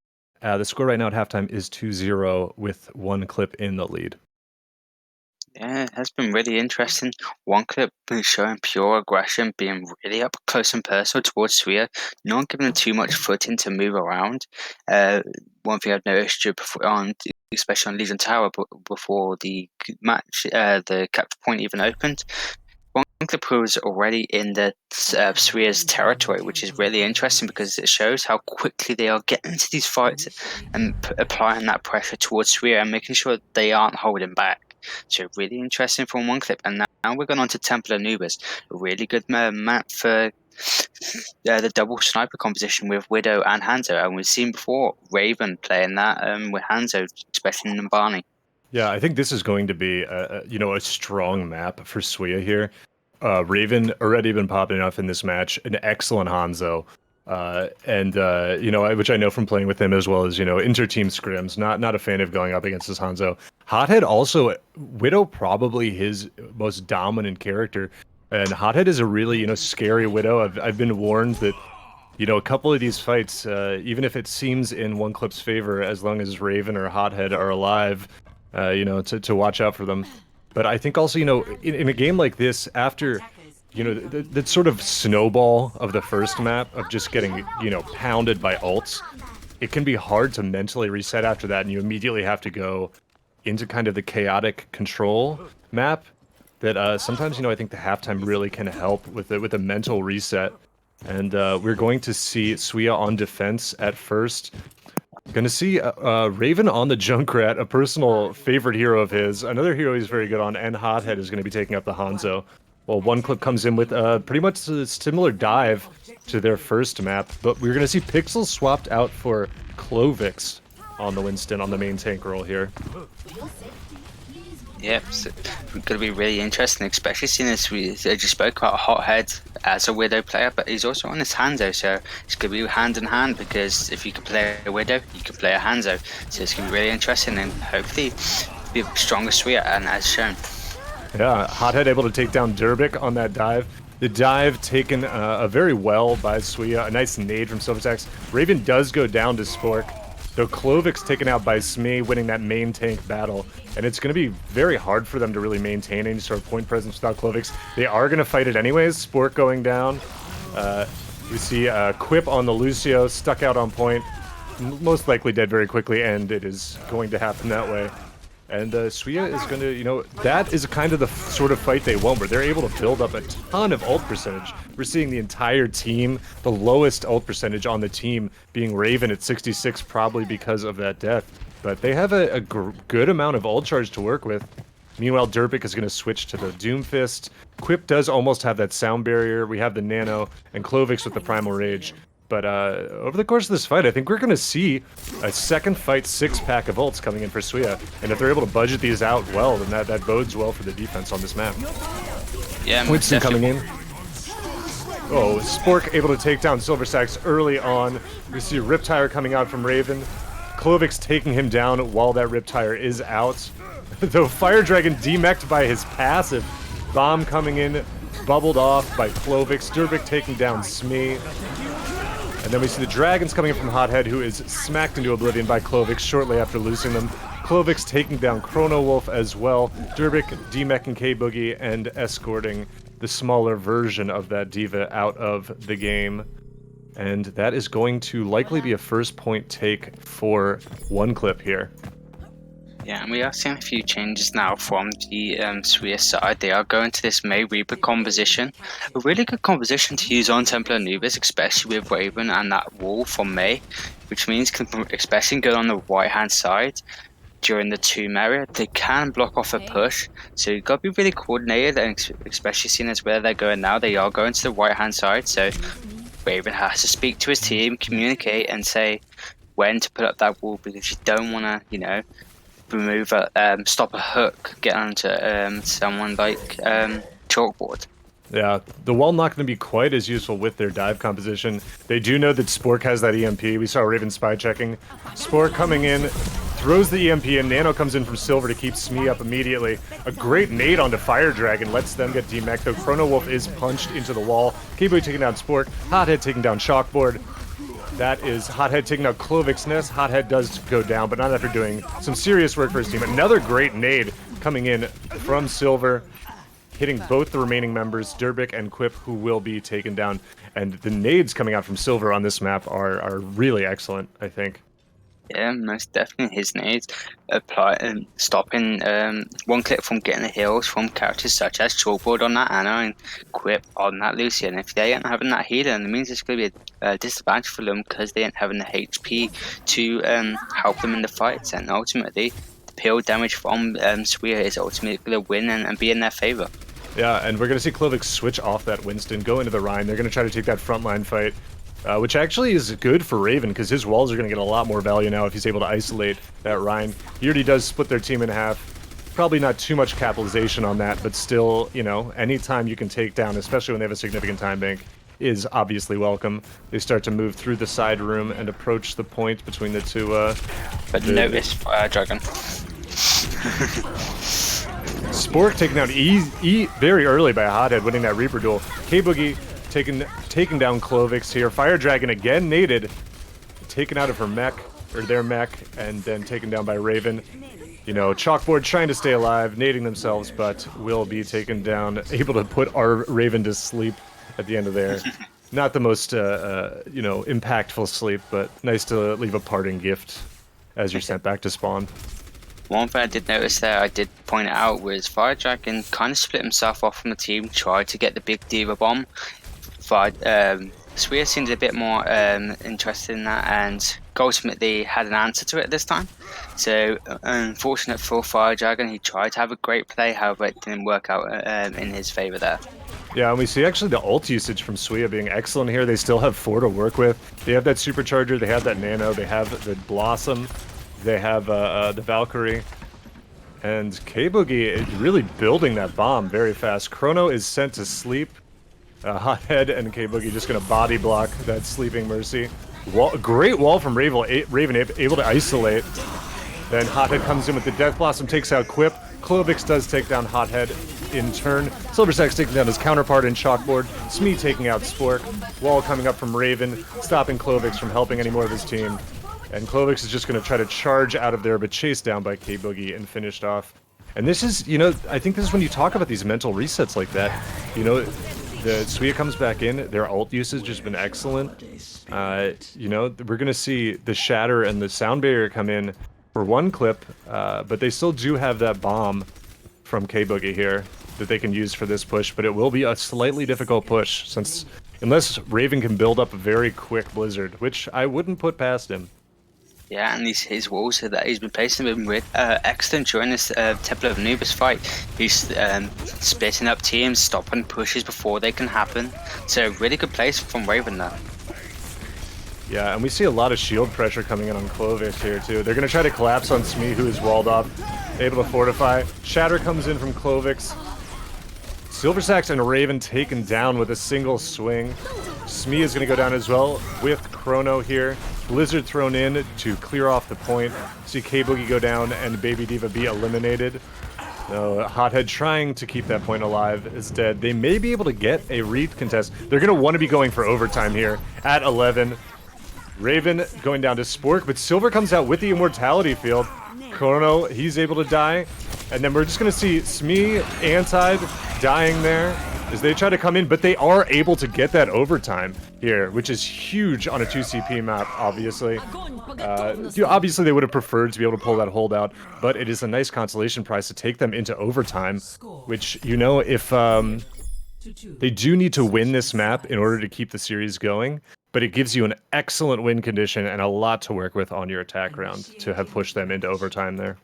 The score right now at halftime is 2-0 with One Clip in the lead.
Yeah, it has been really interesting. One Clip been showing pure aggression, being really up close and personal towards Suiya, not giving them too much footing to move around. One thing I've noticed especially on Legion Tower, before the match, the capture point even opened, One Clip was already in the Suiya's territory, which is really interesting because it shows how quickly they are getting into these fights and applying that pressure towards Suiya and making sure they aren't holding back. So really interesting from One Clip. And now we're going on to Temple Anubis, a really good map for the double sniper composition with Widow and Hanzo. And we've seen before Raven playing that with Hanzo, especially in Numbani.
Yeah, I think this is going to be a strong map for Suiya here. Raven already been popping off in this match, an excellent Hanzo, which I know from playing with him as well as inter-team scrims. Not a fan of going up against this Hanzo. Hothead also, Widow probably his most dominant character, and Hothead is a really scary Widow. I've been warned that a couple of these fights, even if it seems in One Clip's favor, as long as Raven or Hothead are alive, to watch out for them. But I think also, in a game like this, after, the sort of snowball of the first map of just getting, pounded by ults, it can be hard to mentally reset after that, and you immediately have to go into kind of the chaotic control map that sometimes, I think the halftime really can help with a mental reset. And we're going to see Suiya on defense at first. Gonna see Raven on the Junkrat, a personal favorite hero of his. Another hero he's very good on, and Hothead is going to be taking up the Hanzo. Well, One Clip comes in with pretty much a similar dive to their first map, but we're going to see Pixel swapped out for Clovix on the Winston on the main tank role here.
Yep, so it's going to be really interesting, especially seeing as we just spoke about Hothead as a Widow player, but he's also on his Hanzo, so it's going to be hand in hand, because if you can play a Widow, you can play a Hanzo. So it's going to be really interesting, and hopefully be a stronger Suiya, and as shown.
Yeah, Hothead able to take down Durbik on that dive. The dive taken very well by Suiya, a nice nade from Silvertax. Raven does go down to Spork, though Clovix taken out by Smee, winning that main tank battle. And it's going to be very hard for them to really maintain any sort of point presence without Clovix. They are going to fight it anyways. Spork going down. We see Quip on the Lucio, stuck out on point. Most likely dead very quickly, and it is going to happen that way. And Suiya is going to, that is kind of the sort of fight they want, where they're able to build up a ton of ult percentage. We're seeing the entire team, the lowest ult percentage on the team being Raven at 66, probably because of that death. But they have a good amount of ult charge to work with. Meanwhile, Durbik is going to switch to the Doomfist. Quip does almost have that sound barrier. We have the Nano, and Clovix with the Primal Rage. But over the course of this fight, I think we're going to see a second fight 6-pack of ults coming in for Suya. And if they're able to budget these out well, then that bodes well for the defense on this map.
Yeah,
Winston coming in. Oh, Spork able to take down Silver Stacks early on. We see Riptire coming out from Raven. Clovix taking him down while that Riptire is out. Though Fire Dragon demeched by his passive. Bomb coming in, bubbled off by Clovix. Durbik taking down Smee. And then we see the Dragons coming in from Hothead, who is smacked into oblivion by Clovix shortly after losing them. Clovix taking down Chrono Wolf as well. Durbik demecking K-Boogie and escorting the smaller version of that diva out of the game. And that is going to likely be a first point take for one clip here.
Yeah, and we are seeing a few changes now from the Suya side. They are going to this May Reaper composition. A really good composition to use on Temple of Anubis, especially with Raven and that wall from May, which means can especially go on the right hand side during the tomb area. They can block off a push, so you've got to be really coordinated, and especially seeing as where they're going now, they are going to the right hand side, so Raven has to speak to his team, communicate, and say when to put up that wall, because you don't want to, you know, remove stop a hook, get onto someone like Chalkboard.
Yeah, the wall not going to be quite as useful with their dive composition. They do know that Spork has that EMP. We saw Raven spy checking. Spork coming in, throws the EMP in. Nano comes in from Silver to keep Smee up immediately. A great nade onto Fire Dragon lets them get demeched, though Chrono Wolf is punched into the wall. K-Boy taking down Spork. Hothead taking down Chalkboard. That is Hothead taking out Clovix Nest. Hothead does go down, but not after doing some serious work for his team. Another great nade coming in from Silver, hitting both the remaining members, Durbik and Quip, who will be taken down. And the nades coming out from Silver on this map are really excellent, I think.
Yeah, most definitely his nades stopping one clip from getting the heals from characters such as Chalkboard on that Anna and Quip on that Lucia. And if they aren't having that healer, then it means it's going to be a disadvantage for them because they ain't having the HP to help them in the fights. And ultimately, the peel damage from Suya is ultimately going to win and be in their favor.
Yeah, and we're going to see Clovix switch off that Winston, go into the Rhine. They're going to try to take that frontline fight. Which actually is good for Raven, because his walls are going to get a lot more value now if he's able to isolate that Rhine. He already does split their team in half. Probably not too much capitalization on that, but still, you know, anytime you can take down, especially when they have a significant time bank, is obviously welcome. They start to move through the side room and approach the point between the two.
But notice Fire Dragon.
Spork taken out very early by a Hothead, winning that Reaper duel. K-Boogie taking down Clovix here. Fire Dragon again naded, taken out of her mech, or their mech, and then taken down by Raven. You know, Chalkboard trying to stay alive, nading themselves, but will be taken down, able to put our Raven to sleep at the end of there. Not the most, you know, impactful sleep, but nice to leave a parting gift as you're sent back to spawn.
One thing I did notice there, I did point out, was Fire Dragon kind of split himself off from the team, tried to get the big Diva Bomb. Suya seemed a bit more interested in that, and ultimately had an answer to it this time. So unfortunate for Fire Dragon, he tried to have a great play, however it didn't work out in his favor there.
Yeah, and we see actually the ult usage from Suya being excellent here. They still have 4 to work with. They have that supercharger, they have that nano, they have the Blossom, they have the Valkyrie. And K-Boogie is really building that bomb very fast. Chrono is sent to sleep. Hothead and K-Boogie just going to body block that sleeping Mercy. Great wall from Raven, able to isolate. Then Hothead comes in with the Death Blossom, takes out Quip. Clovix does take down Hothead in turn. Silversack's taking down his counterpart in Chalkboard. Smee taking out Spork. Wall coming up from Raven, stopping Clovix from helping any more of his team. And Clovix is just going to try to charge out of there, but chased down by K-Boogie and finished off. And this is, you know, I think this is when you talk about these mental resets like that. You know, the Suya comes back in, their ult usage has been excellent. You know, we're going to see the Shatter and the Sound Barrier come in for one clip, but they still do have that bomb from K-Boogie here that they can use for this push, but it will be a slightly difficult push, since unless Raven can build up a very quick Blizzard, which I wouldn't put past him.
Yeah, and his walls that he's been placing them with excellent during this Temple of Anubis fight. He's splitting up teams, stopping pushes before they can happen. So really good place from Raven there.
Yeah, and we see a lot of shield pressure coming in on Clovis here, too. They're going to try to collapse on Smee, who is walled off, able to fortify. Shatter comes in from Clovix. Silver Sax and Raven taken down with a single swing. Smee is going to go down as well with Chrono here. Blizzard thrown in to clear off the point. See K-Boogie go down and Baby Diva be eliminated. No, Hothead trying to keep that point alive is dead. They may be able to get a read contest. They're going to want to be going for overtime here at 11. Raven going down to Spork, but Silver comes out with the Immortality Field. Chrono, he's able to die. And then we're just going to see Smee, Antide dying there as they try to come in, but they are able to get that overtime here, which is huge on a 2CP map, obviously. Obviously, they would have preferred to be able to pull that holdout, but it is a nice consolation prize to take them into overtime, which, you know, if they do need to win this map in order to keep the series going, but it gives you an excellent win condition and a lot to work with on your attack round to have pushed them into overtime there.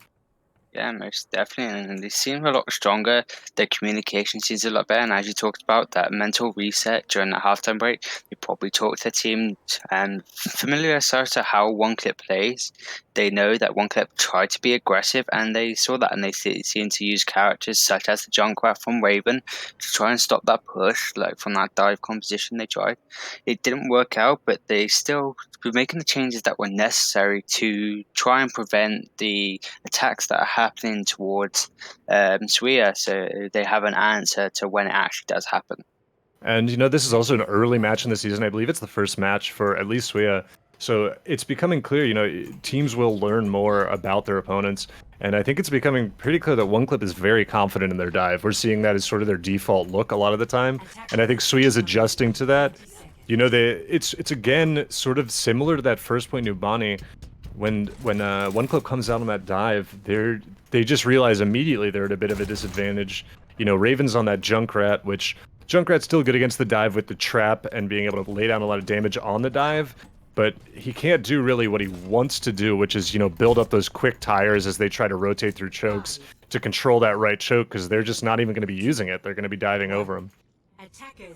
Yeah, most definitely, and they seem a lot stronger. Their communication seems a lot better, and as you talked about, that mental reset during that halftime break, they probably talked to their team and familiar themselves to how One Clip plays. They know that One Clip tried to be aggressive, and they saw that, and they seem to use characters such as the Junkrat from Raven to try and stop that push, like from that dive composition they tried. It didn't work out, but they still were making the changes that were necessary to try and prevent the attacks that are happening towards Suia, so they have an answer to when it actually does happen.
And, you know, this is also an early match in the season. I believe it's the first match for at least Suia. So it's becoming clear, you know, teams will learn more about their opponents. And I think it's becoming pretty clear that One Clip is very confident in their dive. We're seeing that as sort of their default look a lot of the time. And I think Suia is adjusting to that. You know, it's again sort of similar to that first point Nubani. When One Clip comes out on that dive, they just realize immediately they're at a bit of a disadvantage. You know, Raven's on that Junkrat, which Junkrat's still good against the dive with the trap and being able to lay down a lot of damage on the dive, but he can't do really what he wants to do, which is, you know, build up those quick tires as they try to rotate through chokes to control that right choke, because they're just not even going to be using it. They're going to be diving over him.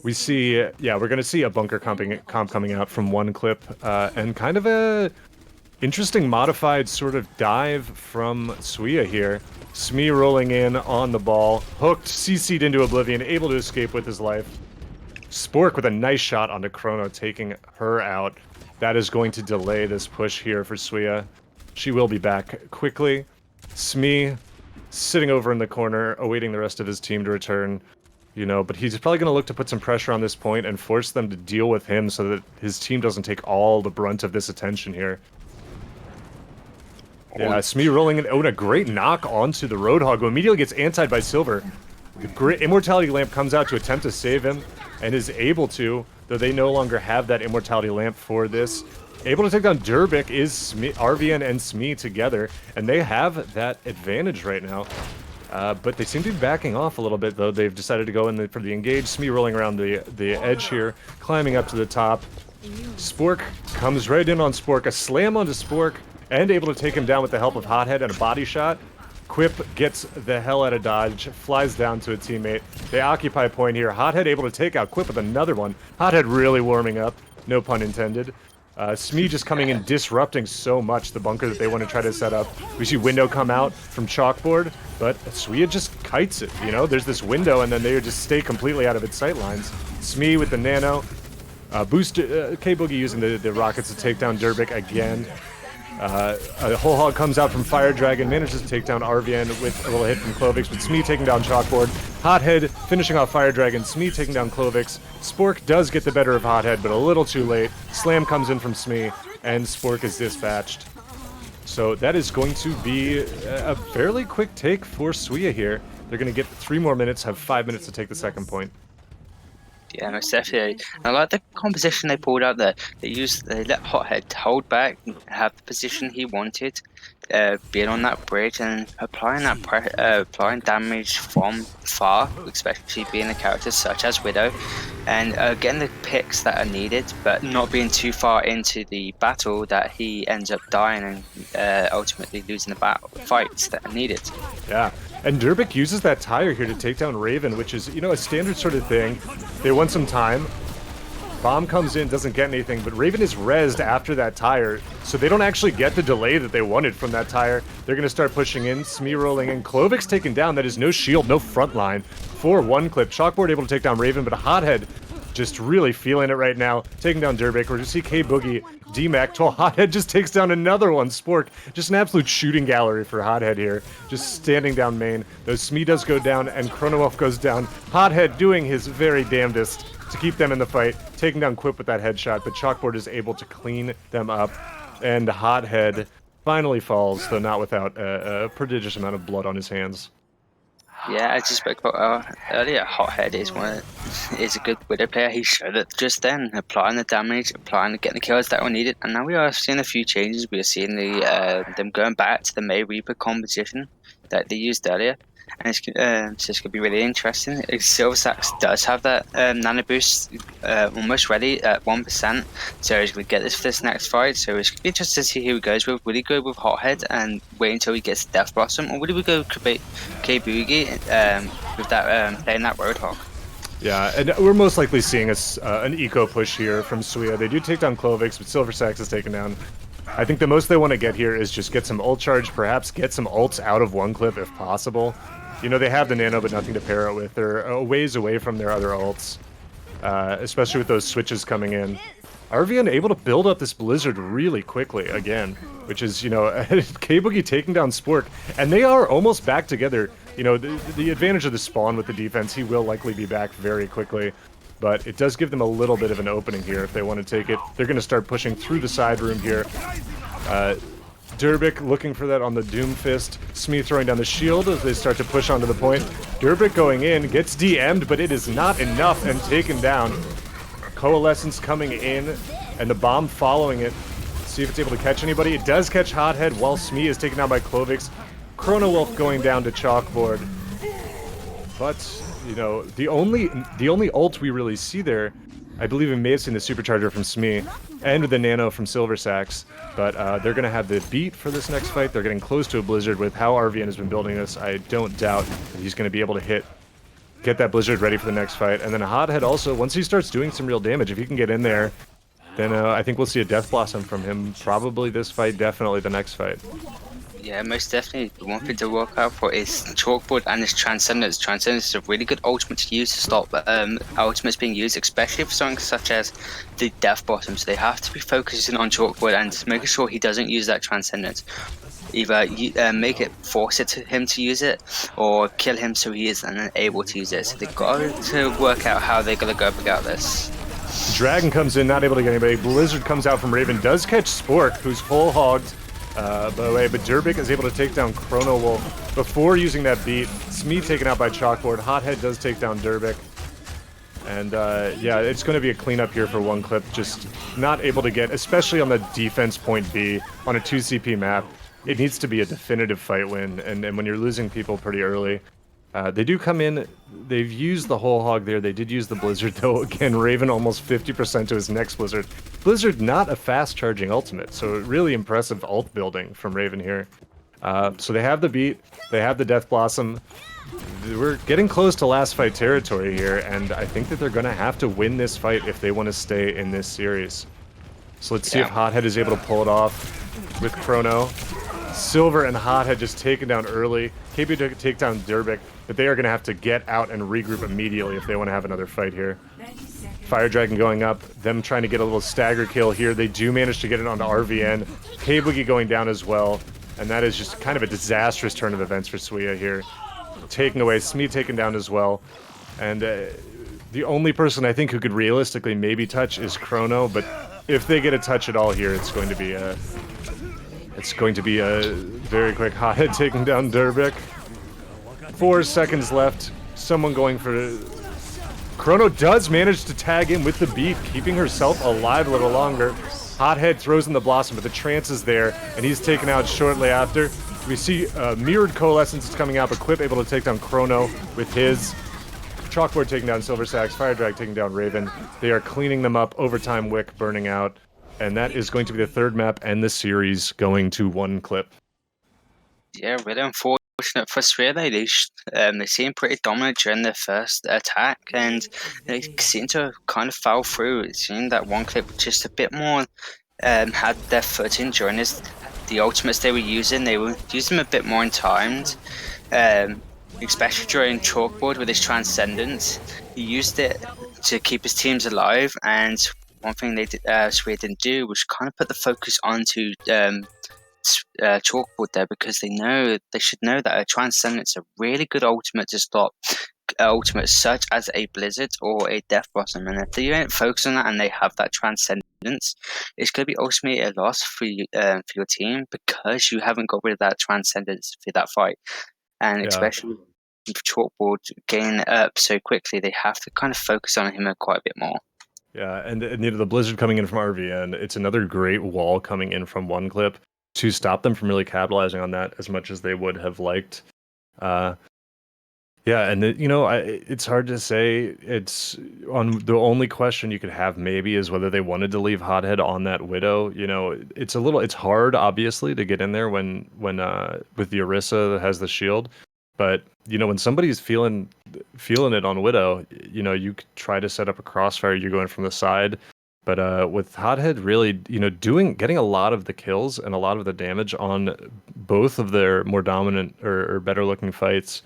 We see, yeah, we're going to see a bunker comp coming out from One Clip, and kind of a interesting modified sort of dive from Suia here. Smee rolling in on the ball, hooked, CC'd into oblivion, able to escape with his life. Spork with a nice shot onto Chrono, taking her out. That is going to delay this push here for Suia. She will be back quickly. Smee sitting over in the corner, awaiting the rest of his team to return. You know, but he's probably going to look to put some pressure on this point and force them to deal with him so that his team doesn't take all the brunt of this attention here. Yeah, Smee rolling in. Oh, and a great knock onto the Roadhog, who immediately gets antied by Silver. The great Immortality Lamp comes out to attempt to save him, and is able to, though they no longer have that Immortality Lamp for this. Able to take down Durbik is RVN and Smee together, and they have that advantage right now. But they seem to be backing off a little bit, though. They've decided to go in for the engage. Smee rolling around the edge here, climbing up to the top. Spork comes right in on Spork, a slam onto Spork, and able to take him down with the help of Hothead and a body shot. Quip gets the hell out of dodge, flies down to a teammate. They occupy point here. Hothead able to take out Quip with another one. Hothead really warming up, no pun intended. Smee just coming in, disrupting so much the bunker that they want to try to set up. We see Window come out from Chalkboard, but Suia just kites it, you know? There's this window, and then they just stay completely out of its sight lines. Smee with the Nano. K-Boogie using the rockets to take down Durbik again. A whole hog comes out from Fire Dragon, manages to take down RVN with a little hit from Clovix, but Smee taking down Chalkboard. Hothead finishing off Fire Dragon, Smee taking down Clovix. Spork does get the better of Hothead, but a little too late. Slam comes in from Smee, and Spork is dispatched. So that is going to be a fairly quick take for Suia here. They're going to get 3 more minutes, have 5 minutes to take the second point.
Yeah, most definitely. I like the composition they pulled out there. They let Hothead hold back, have the position he wanted, being on that bridge and applying applying damage from far, especially being a character such as Widow, and getting the picks that are needed, but not being too far into the battle that he ends up dying and ultimately losing the fights that are needed.
Yeah. And Durbik uses that tire here to take down Raven, which is, you know, a standard sort of thing. They want some time. Bomb comes in, doesn't get anything, but Raven is rezzed after that tire, so they don't actually get the delay that they wanted from that tire. They're going to start pushing in, Smee rolling in. Klovik's taken down. That is no shield, no front line for one clip. Chalkboard able to take down Raven, but Hothead just really feeling it right now, taking down Durbik. We're going to see K-Boogie D-Mac till Hothead just takes down another one. Spork, just an absolute shooting gallery for Hothead here, just standing down main. Though Smee does go down and Chronowolf goes down. Hothead doing his very damnedest to keep them in the fight, taking down Quip with that headshot, but Chalkboard is able to clean them up, and Hothead finally falls, though not without a prodigious amount of blood on his hands.
Yeah, as you spoke about earlier, Hothead is a good Widow player. He showed it just then, applying the damage, getting the kills that were needed, and now we are seeing a few changes. We are seeing them going back to the May Reaper composition that they used earlier, and it's just going to be really interesting. Silver Sax does have that nano boost almost ready at 1%, so he's going to get this for this next fight. So it's going to be interesting to see who he goes with. Will he go with Hothead and wait until he gets Death Blossom, or will he go K-Boogie with that playing that Roadhog?
Yeah, and we're most likely seeing an eco push here from Suya. They do take down Clovix, but Silver Sax is taken down. I think the most they want to get here is just get some ult charge, perhaps get some ults out of one clip if possible. You know, they have the nano, but nothing to pair it with. They're a ways away from their other ults, especially with those switches coming in. RVN able to build up this Blizzard really quickly again, which is, you know, K-Boogie taking down Spork, and they are almost back together. You know, the advantage of the spawn with the defense, he will likely be back very quickly, but it does give them a little bit of an opening here if they want to take it. They're going to start pushing through the side room here. Durbik looking for that on the Doomfist. Smee throwing down the shield as they start to push onto the point. Durbik going in, gets DM'd, but it is not enough and taken down. Coalescence coming in, and the bomb following it. See if it's able to catch anybody. It does catch Hothead while Smee is taken down by Clovix. Chronowolf going down to Chalkboard. But, you know, the only ult we really see there, I believe we may have seen the supercharger from Smee and the nano from Silver Sax, but they're going to have the beat for this next fight. They're getting close to a Blizzard with how RVN has been building this. I don't doubt that he's going to be able to get that Blizzard ready for the next fight. And then Hothead also, once he starts doing some real damage, if he can get in there, then I think we'll see a Death Blossom from him. Probably this fight, definitely the next fight.
Yeah, most definitely. The one thing to work out for is Chalkboard and his Transcendence. Transcendence is a really good ultimate to use to stop ultimates being used, especially for something such as the Death Bottom. So they have to be focusing on Chalkboard and just making sure he doesn't use that Transcendence. Either make it, force it to him to use it, or kill him so he is unable to use it. So they've got to work out how they're going to go about this.
Dragon comes in, not able to get anybody. Blizzard comes out from Raven, does catch Spork, who's full hogged. By the way, but Durbik is able to take down Chronowolf before using that beat. Smee taken out by Chalkboard. Hothead does take down Durbik. And yeah, it's going to be a cleanup here for one clip. Just not able to get, especially on the defense point B, on a 2CP map. It needs to be a definitive fight win, and when you're losing people pretty early. They do come in, they've used the whole hog there, they did use the Blizzard though. Again, Raven almost 50% to his next Blizzard. Blizzard not a fast charging ultimate, so really impressive ult building from Raven here. So they have the beat, they have the Death Blossom. We're getting close to last fight territory here, and I think that they're going to have to win this fight if they want to stay in this series. So let's see if Hothead is able to pull it off with Chrono. Silver and Hothead just taken down early. KB took a take down Durbik, but they are going to have to get out and regroup immediately if they want to have another fight here. Fire Dragon going up, them trying to get a little stagger kill here. They do manage to get it onto RVN. K-Boogie going down as well, and that is just kind of a disastrous turn of events for Suya here. Taking away, Smee taken down as well, and the only person I think who could realistically maybe touch is Chrono, but if they get a touch at all here, it's going to be a very quick Hothead taking down Durbik. 4 seconds left. Someone going for... Chrono does manage to tag in with the beat, keeping herself alive a little longer. Hothead throws in the Blossom, but the trance is there, and he's taken out shortly after. We see Mirrored Coalescence is coming out, but Quip able to take down Chrono with his. Chalkboard taking down Silver Sax, Fire Drag taking down Raven. They are cleaning them up, Overtime Wick burning out. And that is going to be the third map and the series going to one clip.
Yeah, really unfortunate unfortunate for Sphere. They seemed pretty dominant during their first attack, and they seem to kind of fall through. It seemed that one clip just a bit more had their footing during the ultimates they were using. They were using them a bit more in timed, especially during Chalkboard with his Transcendence. He used it to keep his teams alive, and one thing Sphere didn't do was kind of put the focus onto Chalkboard there, because they should know that a Transcendence is a really good ultimate to stop ultimates such as a Blizzard or a Death Blossom, and if they don't focus on that and they have that Transcendence, it's going to be ultimately a loss for your team, because you haven't got rid of that Transcendence for that fight, and
Yeah.
especially with Chalkboard getting up so quickly, they have to kind of focus on him quite a bit more.
Yeah, and the Blizzard coming in from RVN, it's another great wall coming in from one clip to stop them from really capitalizing on that as much as they would have liked. Yeah, and it's hard to say. It's on the only question you could have maybe is whether they wanted to leave Hothead on that Widow. It's hard obviously to get in there when with the Orisa that has the shield, but when somebody's feeling it on Widow, you could try to set up a crossfire. You're going from the side, but with Hothead really, getting a lot of the kills and a lot of the damage on both of their more dominant or better looking fights.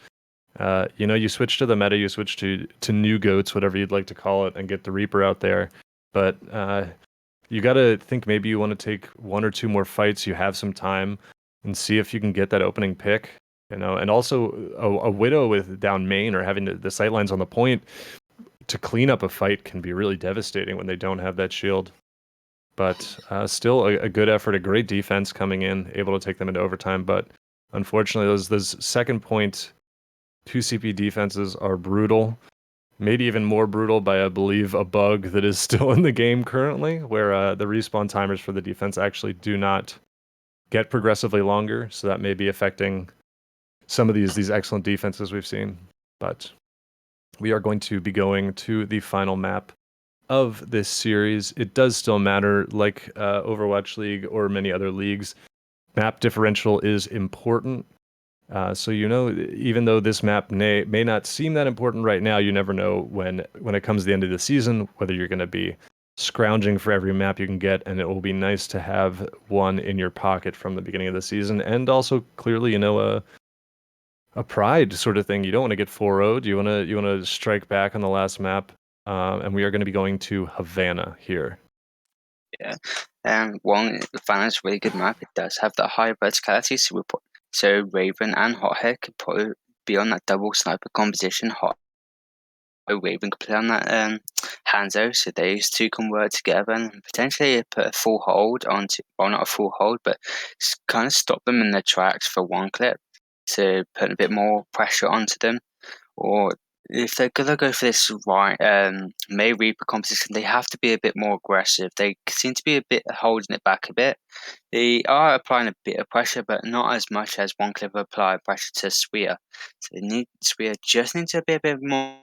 You switch to the meta, you switch to new goats, whatever you'd like to call it, and get the Reaper out there. But you got to think maybe you want to take one or two more fights. You have some time, and see if you can get that opening pick. And also a Widow with down main or having the sightlines on the point to clean up a fight can be really devastating when they don't have that shield. But still a good effort, a great defense coming in, able to take them into overtime. But unfortunately, those second point 2 CP defenses are brutal. Maybe even more brutal by, I believe, a bug that is still in the game currently, where the respawn timers for the defense actually do not get progressively longer. So that may be affecting some of these excellent defenses we've seen. But we are going to be going to the final map of this series. It does still matter, like Overwatch League or many other leagues. Map differential is important. So even though this map may not seem that important right now, you never know when it comes to the end of the season whether you're going to be scrounging for every map you can get, and it will be nice to have one in your pocket from the beginning of the season, and also clearly a pride sort of thing. You don't want to get 4-0'd. You want to strike back on the last map, and we are going to be going to Havana here.
Yeah, Havana's a really good map. It does have that high verticality, so Raven and Hothead could probably be on that double sniper composition. Raven could play on that Hanzo, so those two can work together and potentially put a full hold onto, well, not a full hold, but kind of stop them in their tracks for one clip to put a bit more pressure onto them. Or if they're gonna go for this May Reaper composition, they have to be a bit more aggressive. They seem to be a bit holding it back a bit. They are applying a bit of pressure, but not as much as one clip apply pressure to Sphere. So Sphere just needs to be a bit more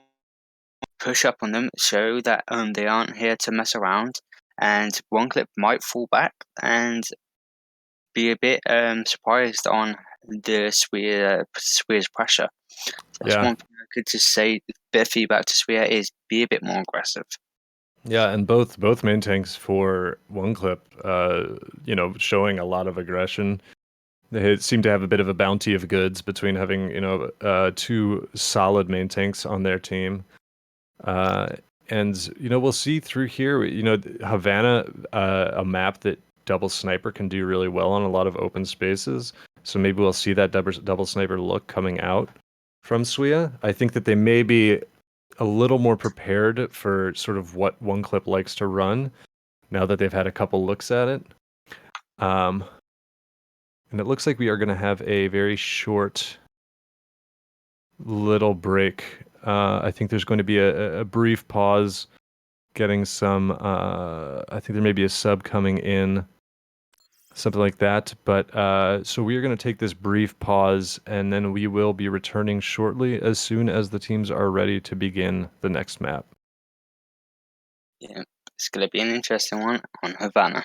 push up on them, show that they aren't here to mess around, and one clip might fall back and be a bit surprised on the Sphere's pressure. That's one thing I could just say. A bit of feedback to Sphere is be a bit more aggressive.
Yeah, and both main tanks for one clip, showing a lot of aggression. They seem to have a bit of a bounty of goods between having two solid main tanks on their team. And we'll see through here. Havana, a map that double sniper can do really well on a lot of open spaces. So maybe we'll see that double sniper look coming out from Suya. I think that they may be a little more prepared for sort of what one clip likes to run now that they've had a couple looks at it. And it looks like we are going to have a very short little break. I think there's going to be a brief pause, getting some, I think there may be a sub coming in, something like that. But so we are going to take this brief pause, and then we will be returning shortly as soon as the teams are ready to begin the next map.
Yeah, it's going to be an interesting one on Havana.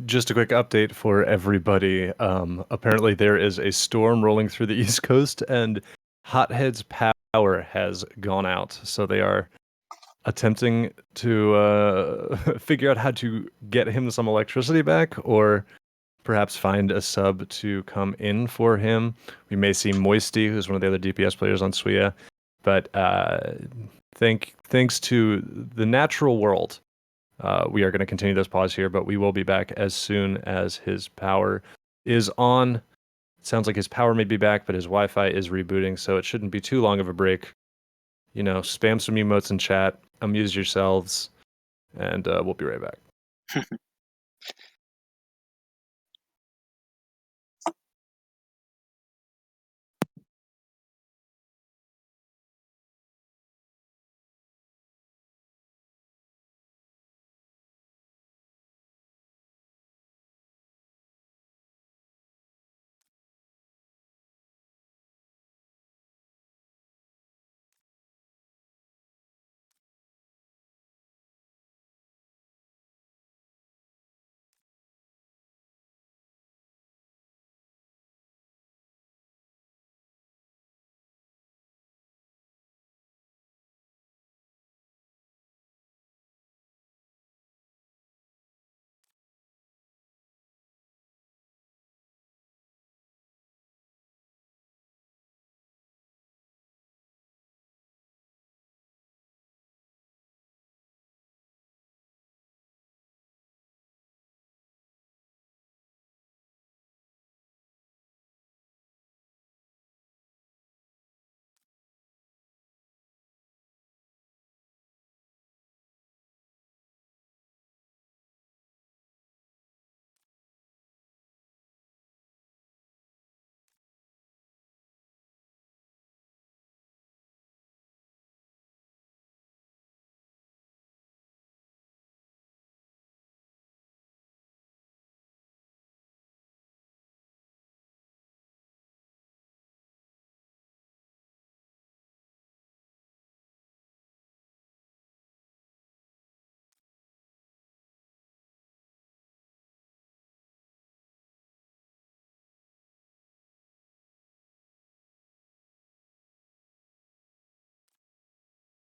just a quick update for everybody. Apparently, there is a storm rolling through the East Coast, and Hothead's power has gone out. So they are attempting to figure out how to get him some electricity back, or perhaps find a sub to come in for him. We may see Moisty, who's one of the other DPS players on Suya, but thanks to the natural world, we are going to continue this pause here, but we will be back as soon as his power is on. Sounds like his power may be back, but his Wi-Fi is rebooting, so it shouldn't be too long of a break. You know, spam some emotes in chat, amuse yourselves, and we'll be right back.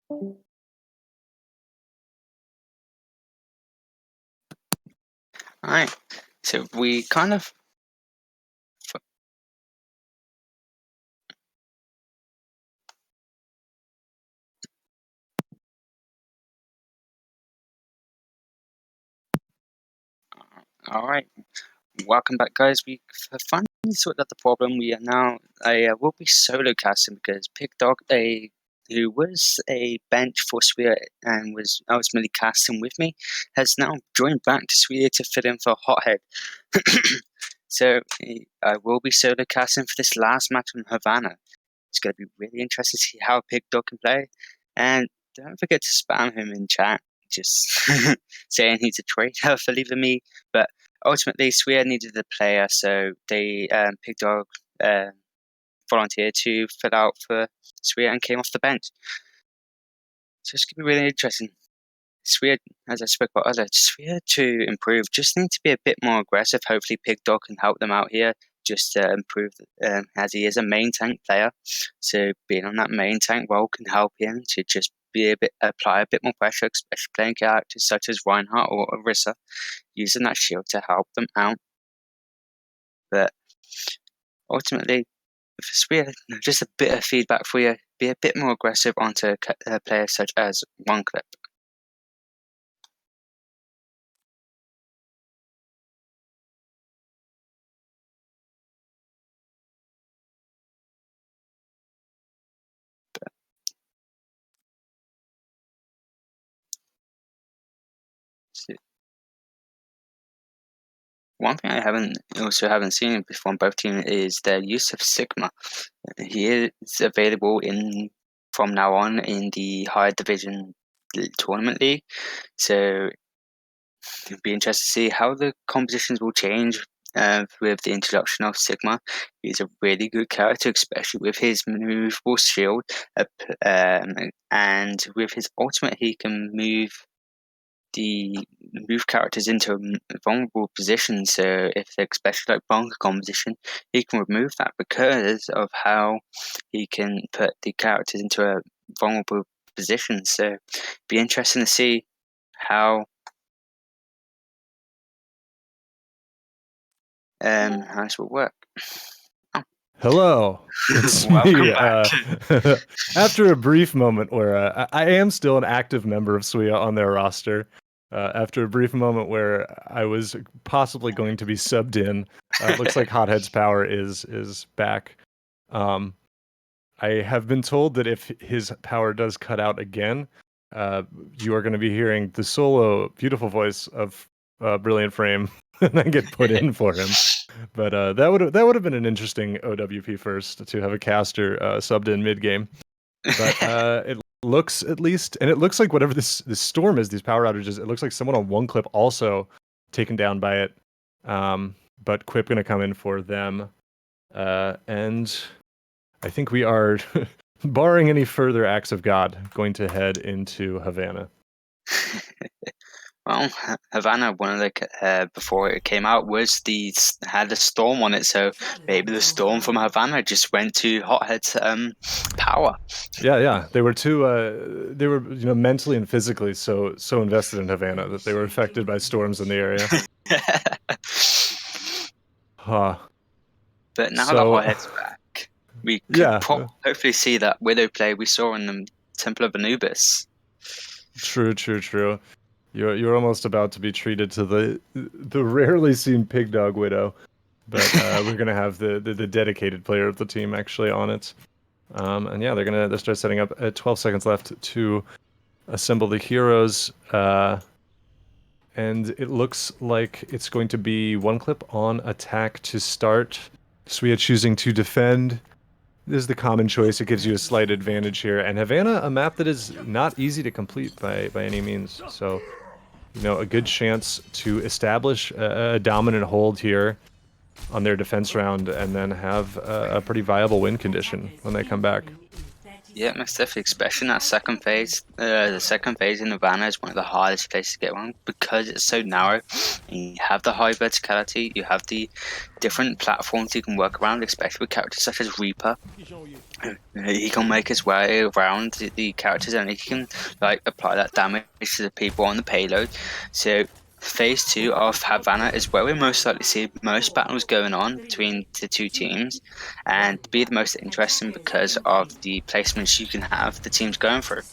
All right. So we kind of. All right. Welcome back, guys. We have finally sorted out the problem. We are now. I will be solo casting because Pig Dog, who was a bench for Sweer and was ultimately casting with me, has now joined back to Sweer to fit in for Hothead. So I will be solo casting for this last match on Havana. It's going to be really interesting to see how Pig Dog can play. And don't forget to spam him in chat, just saying he's a traitor for leaving me. But ultimately, Sweer needed a player, so they Pig Dog volunteered to fill out for Sweer and came off the bench. So it's going to be really interesting. Sweer, as I spoke about earlier, Sweer to improve just need to be a bit more aggressive. Hopefully, Pig Dog can help them out here just to improve, as he is a main tank player. So being on that main tank role can help him to just apply a bit more pressure, especially playing characters such as Reinhardt or Orisa, using that shield to help them out. But ultimately, for Sweer, just a bit of feedback for you: be a bit more aggressive onto players such as One Clip. One thing I haven't seen before on both teams is their use of Sigma. He is available from now on in the higher division tournament league, so it'll be interesting to see how the compositions will change with the introduction of Sigma. He's a really good character, especially with his movable shield, and with his ultimate he can move the move characters into a vulnerable position. So if they're especially like bunker composition, he can remove that because of how he can put the characters into a vulnerable position. So be interesting to see how this will work.
Hello, it's
Welcome
me.
back.
After a brief moment where I am still an active member of Suya on their roster, after a brief moment where I was possibly going to be subbed in, it looks like Hothead's power is back. I have been told that if his power does cut out again, you are going to be hearing the solo beautiful voice of Brilliant Frame and then get put in for him. But that would have been an interesting OWP first to have a caster subbed in mid game. But it looks at least, and it looks like whatever this storm is, these power outages, it looks like someone on one clip also taken down by it. But Quip gonna come in for them, and I think we are, barring any further acts of God, going to head into Havana.
Well, Havana, one of the before it came out, had a storm on it, so maybe the storm from Havana just went to Hothead's power.
Yeah, they were they were mentally and physically so invested in Havana that they were affected by storms in the area. Huh.
But now
So-
that Hothead's back, we could hopefully see that Widow play we saw in the Temple of Anubis.
True. You're almost about to be treated to the rarely seen pig dog widow, but we're gonna have the dedicated player of the team actually on it, and yeah, they're start setting up at 12 seconds left to assemble the heroes, and it looks like it's going to be one clip on attack to start. Suya choosing to defend. This is the common choice. It gives you a slight advantage here, and Havana, a map that is not easy to complete by any means. So, a good chance to establish a dominant hold here on their defense round, and then have a pretty viable win condition when they come back.
Yeah, most definitely, especially in that second phase. The second phase in Havana is one of the hardest places to get around because it's so narrow. And you have the high verticality, you have the different platforms you can work around, especially with characters such as Reaper. He can make his way around the characters and he can apply that damage to the people on the payload. So Phase 2 of Havana is where we most likely see most battles going on between the two teams, and be the most interesting because of the placements you can have the teams going through.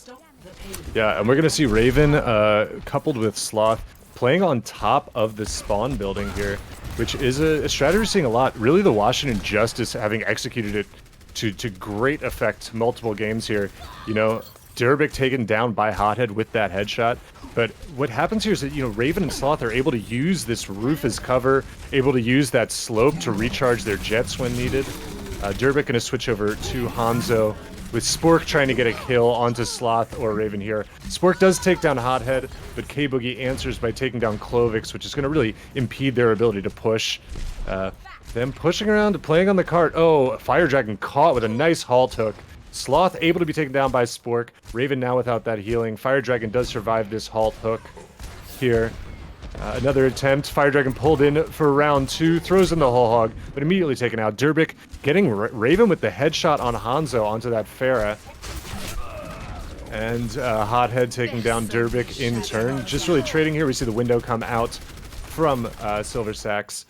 Yeah, and we're going to see Raven coupled with Sloth playing on top of the spawn building here, which is a strategy we're seeing a lot. Really, the Washington Justice having executed it to great effect multiple games here. Durbik taken down by Hothead with that headshot. But what happens here is that, Raven and Sloth are able to use this roof as cover, able to use that slope to recharge their jets when needed. Durbik going to switch over to Hanzo, with Spork trying to get a kill onto Sloth or Raven here. Spork does take down Hothead, but K-Boogie answers by taking down Clovix, which is going to really impede their ability to push. Them pushing around, playing on the cart. Oh, Fire Dragon caught with a nice halt hook. Sloth able to be taken down by Spork. Raven now without that healing. Fire Dragon does survive this halt hook here. Another attempt. Fire Dragon pulled in for round 2. Throws in the whole hog, but immediately taken out. Durbik getting Raven with the headshot on Hanzo onto that Pharah. And Hothead taking down Durbik in turn. Just really trading here. We see the window come out from Silver Sacks.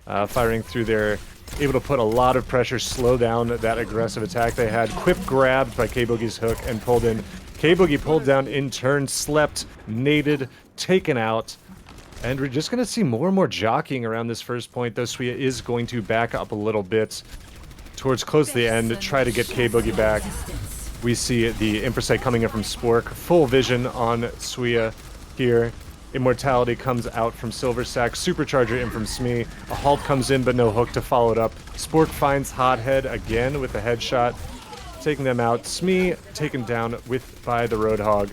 Firing through there. Able to put a lot of pressure, slow down that aggressive attack they had. Quip grabbed by K-Boogie's hook and pulled in. K-Boogie pulled down in turn, slept, naded, taken out. And we're just going to see more and more jockeying around this first point, though Suya is going to back up a little bit towards close to the end, try to get K-Boogie back. We see the Impresight coming in from Spork. Full vision on Suya here. Immortality comes out from Silver Sack. Supercharger in from Smee. A halt comes in, but no hook to follow it up. Spork finds Hothead again with a headshot, taking them out. Smee taken down by the Roadhog.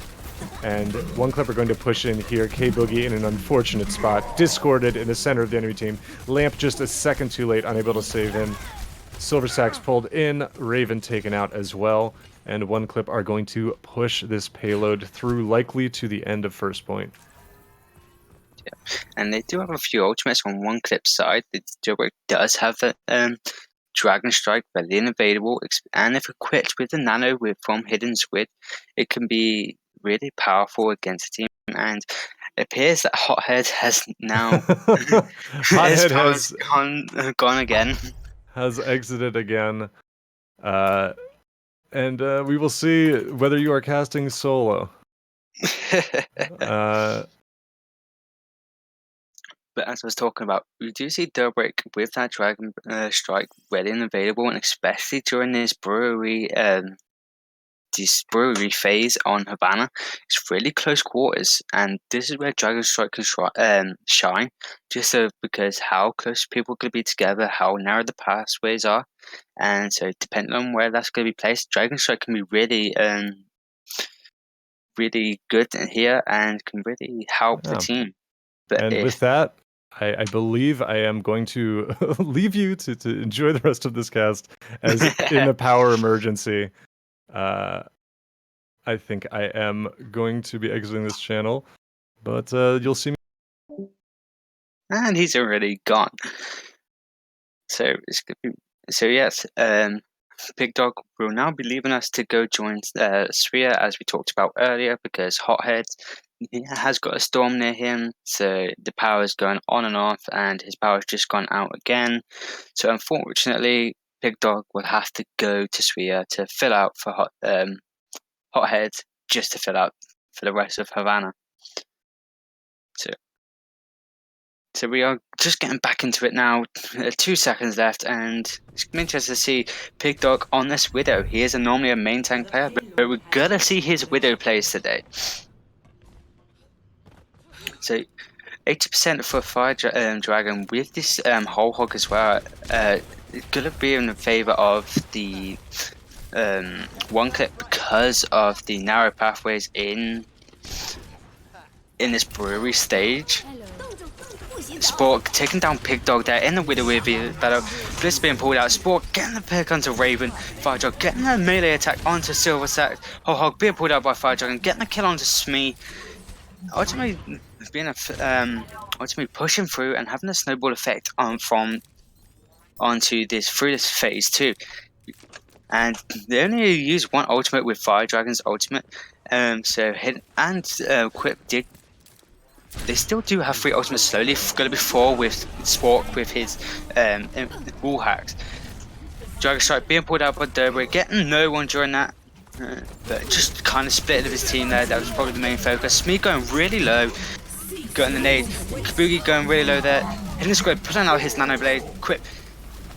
And one clipper going to push in here. K-Boogie in an unfortunate spot. Discorded in the center of the enemy team. Lamp just a second too late, unable to save him. Silver Sacks pulled in. Raven taken out as well. And one clip are going to push this payload through, likely to the end of first point.
And they do have a few ultimates on one clip side. The Jailbreak does have a Dragon Strike readily and available, and if equipped with the Nano from Hidden Squid, it can be really powerful against a team. And it appears that Hothead has now his
Hothead
powers gone again.
has exited again. And we will see whether you are casting solo.
But as I was talking about, we do see Daybreak with that Dragon Strike ready and available, and especially during this brewery phase on Havana, it's really close quarters, and this is where Dragon Strike can shine, just because how close people could be together, how narrow the pathways are, and so depending on where that's going to be placed, Dragon Strike can be really good here and can really help the team. But
and with that, I believe I am going to leave you to enjoy the rest of this cast, as in a power emergency. I think I am going to be exiting this channel, but you'll see me.
And he's already gone. So it's gonna be, yes, Big Dog will now be leaving us to go join Sphere, as we talked about earlier, because Hothead has got a storm near him, so the power is going on and off, and his power has just gone out again. So unfortunately, Big Dog will have to go to Sphere to fill out for Hothead, just to fill out for the rest of Havana. So we are just getting back into it now. 2 seconds left, and it's going to be interesting to see Big Dog on this Widow. He is normally a main tank player, but we're going to see his Widow plays today. So 80% for Fire Dragon with this Whole Hog as well. It's going to be in favour of the one clip because of the narrow pathways in this brewery stage. Sport taking down Pig Dog there in the Widow with battle. Bliss being pulled out. Sport getting the pick onto Raven. Fire Dragon getting a melee attack onto Silver Sack. Whole Hog being pulled out by Fire Dragon, getting the kill onto Smee. Ultimately being ultimately pushing through and having a snowball effect onto this through this phase 2. And they only use one ultimate with Fire Dragon's ultimate. So hit and Quip did. They still do have 3 ultimates slowly. Going to be 4 with Spork with his wall hacks. Dragon Strike being pulled out by Daybreak, getting no one during that. But just kind of split of his team there. That was probably the main focus. Smee going really low. Getting the nade. Kabuki going really low there. Hitting the squad, pulling out his nano blade. Quip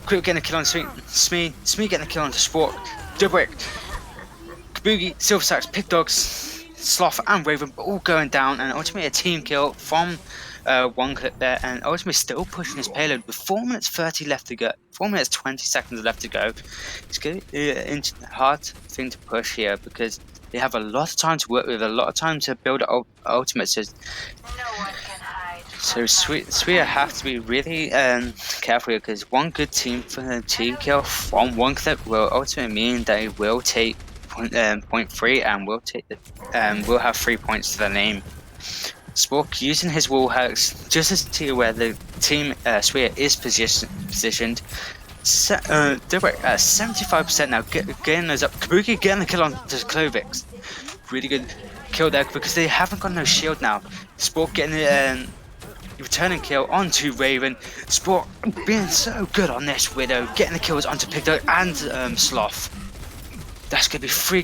getting a kill on Smee. Smee getting a kill onto Spork. Daybreak. Kabuki, Silver Sacks, Pig Dogs, Sloth and Raven all going down, and ultimately a team kill from one clip there, and ultimately still pushing his payload with 4 minutes 30 left to go. 4 minutes 20 seconds left to go. It's going to be a hard thing to push here because they have a lot of time to work with, a lot of time to build ultimates. So Sweet have to be really careful here, because one good team kill from one clip will ultimately mean they will take point 3 and will have 3 points to their name. Spork using his wall hacks just to see where the team Sweet is positioned. They're at 75% now, getting those up. Kabuki getting the kill on Clovix. Really good kill there because they haven't got no shield now. Spork getting the returning kill onto Raven. Spork being so good on this Widow, getting the kills onto Pig Dog and Sloth. That's going to be 3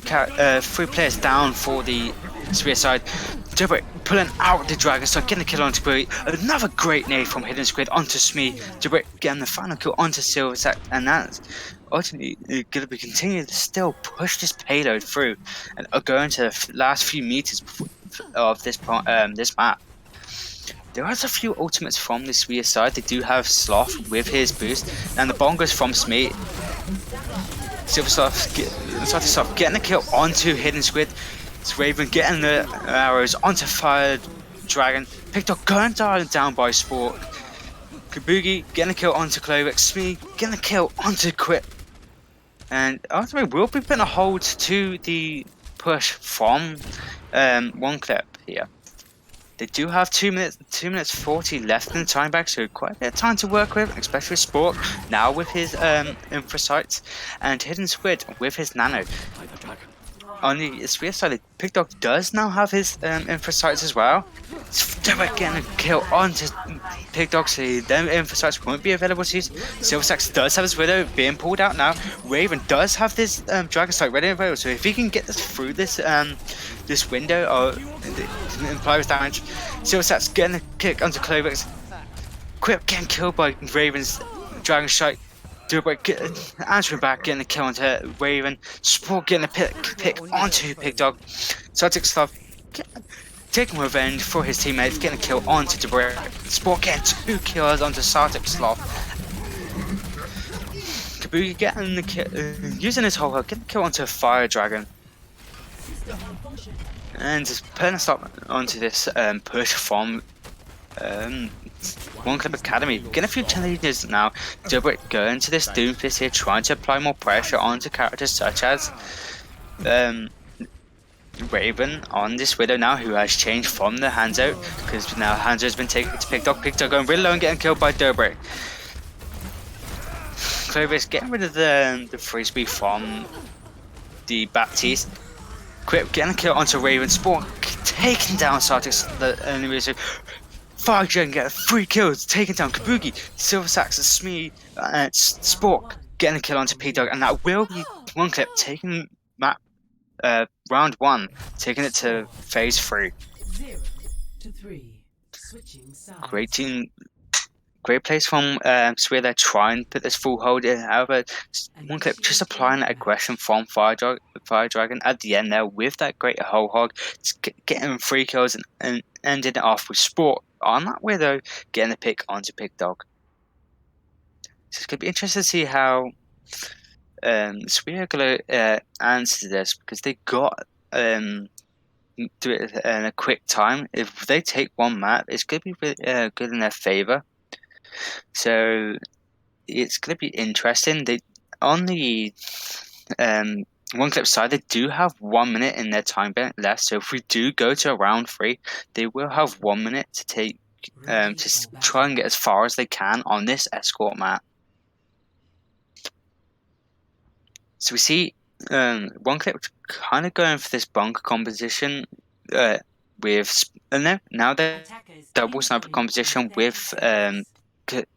players down for the Spear side. Daybreak pulling out the Dragon Strike, getting the kill onto Bui. Another great nade from Hidden Squid onto Smee. Daybreak getting the final kill onto Silver Sack, and that's ultimately going to be continuing to still push this payload through and go into the last few meters of this map. There are a few ultimates from the Spear side. They do have Sloth with his boost, and the bongos from Smee. Silver Sloth getting the kill onto Hidden Squid. It's Raven getting the arrows onto Fire Dragon. Picked up going down by Sport. Kabuki getting a kill onto Clovix. Smee getting a kill onto Quip. And ultimately will be putting a hold to the push from one clip here. They do have 2 minutes 40 left in the time back, so quite a bit of time to work with, especially with Sport now with his infrasights, and Hidden Squid with his nano. On the spear side, Pig Dog does now have his infrasights as well. Direct getting a kill onto Pig Dog, so them infrasights won't be available to use. Silversax does have his Widow being pulled out now. Raven does have this Dragon Sight ready and available, so if he can get this through this this window or implies damage, Silversax getting a kick onto Clovix. Quip getting killed by Raven's Dragon Sight. Answering back, getting a kill onto Raven. Sport getting a pick onto Pig Dog. Celtic Slav taking revenge for his teammates, getting a kill onto Debris. Sport getting 2 kills onto Celtic Slav. Kabuki getting the kill, using his whole hook, getting a kill onto Fire Dragon. And just putting a stop onto this push from One Clip Academy. Getting a few challenges now. Dubrik going to this Doomfist here, trying to apply more pressure onto characters such as Raven on this Widow now, who has changed from the Hanzo, because now Hanzo has been taken to Pig Dog. Pig Dog going really low and getting killed by Dobrik. Clovis getting rid of the frisbee from the Baptiste. Quip getting a kill onto Raven. Sport taking down Sartix, the enemy. Fire Dragon getting 3 kills, taking down Kabuki, Silver Sax, and Smee, Spork getting a kill onto P-Dog, and that will be One Clip taking map round 1, taking it to phase 3.
0 to 3. Switching sides.
Great team, great place from Swear there trying to put this full hold in. However, One Clip just applying that aggression from Fire Dragon at the end there with that great whole hog, getting 3 kills and ending it off with Sport on that Widow, getting a pick onto Pig Dog. So it's going to be interesting to see how Swear are going to answer this, because they got do it in a quick time. If they take one map, it's going to be really, good in their favor. So it's going to be interesting. They on the One Clip side, they do have 1 minute in their time bank left. So if we do go to round 3, they will have 1 minute to take to try and get as far as they can on this escort map. So we see One Clip kind of going for this bunker composition with now they're double sniper composition with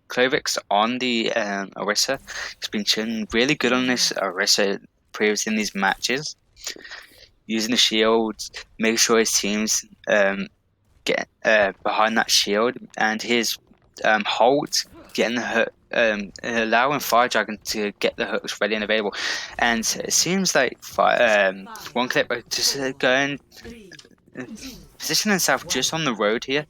Clovix on the Orisa. He's been showing really good on this Orisa previously in these matches, using the shield, make sure his teams get behind that shield, and his hold, getting the hook, allowing Fire Dragon to get the hooks ready and available. And it seems like One Clip are just going position themselves just on the road here,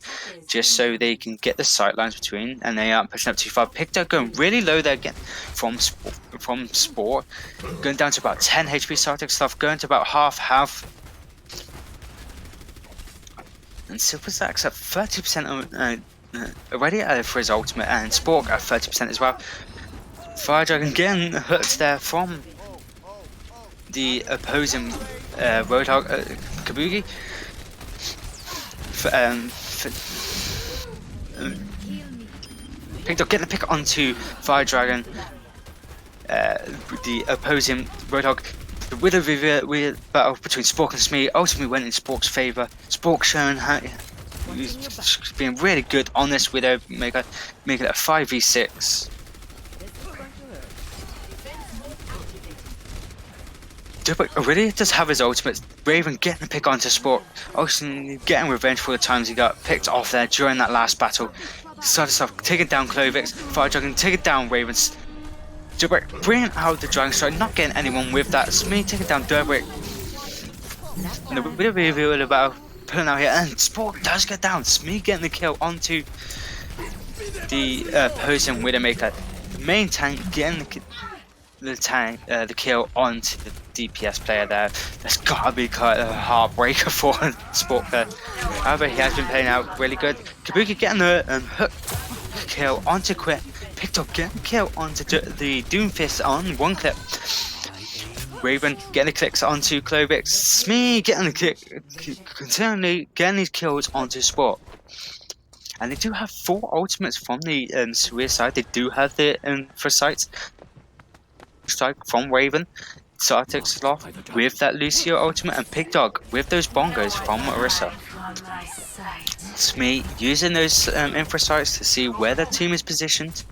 just so they can get the sight lines between, and they aren't pushing up too far. Picked up going really low there again from Sport, going down to about 10 HP. Sartic stuff going to about half health. And Silver Zack's at 30% already for his ultimate, and Spork at 30% as well. Fire Dragon getting hooked there from the opposing Roadhog Kabuki. Picked up, getting the pick onto Fire Dragon, the opposing Roadhog. With a battle between Spork and Smee, ultimately went in Spork's favour. Spork showing how he's being really good on this Widow, making it a 5v6. Really does have his ultimate. Raven getting a pick onto Sport, also getting revenge for the times he got picked off there during that last battle. Started off taking down Clovix, Fire Dragon taking down Ravens. Dobrik bringing out the Dragon Strike, not getting anyone with that. Smee taking down Dobrik. And the Widow reveal about pulling out here, and Sport does get down. Smee getting the kill onto the opposing Widowmaker. The main tank getting the kill onto the DPS player there. That's gotta be quite a heartbreaker for Sport there. However, he has been playing out really good. Kabuki getting the hook kill onto Quip. Picked up getting kill onto the Doomfist on One Clip. Raven getting the clicks onto Clovix. Smee getting the kick, continually getting these kills onto Sport. And they do have 4 ultimates from the Swiss side. They do have the Infrasight strike from Raven, Sartek Sloth with that Lucio ultimate, and Pig Dog with those bongos from Marissa. Smee using those Infrasights to see where their team is positioned,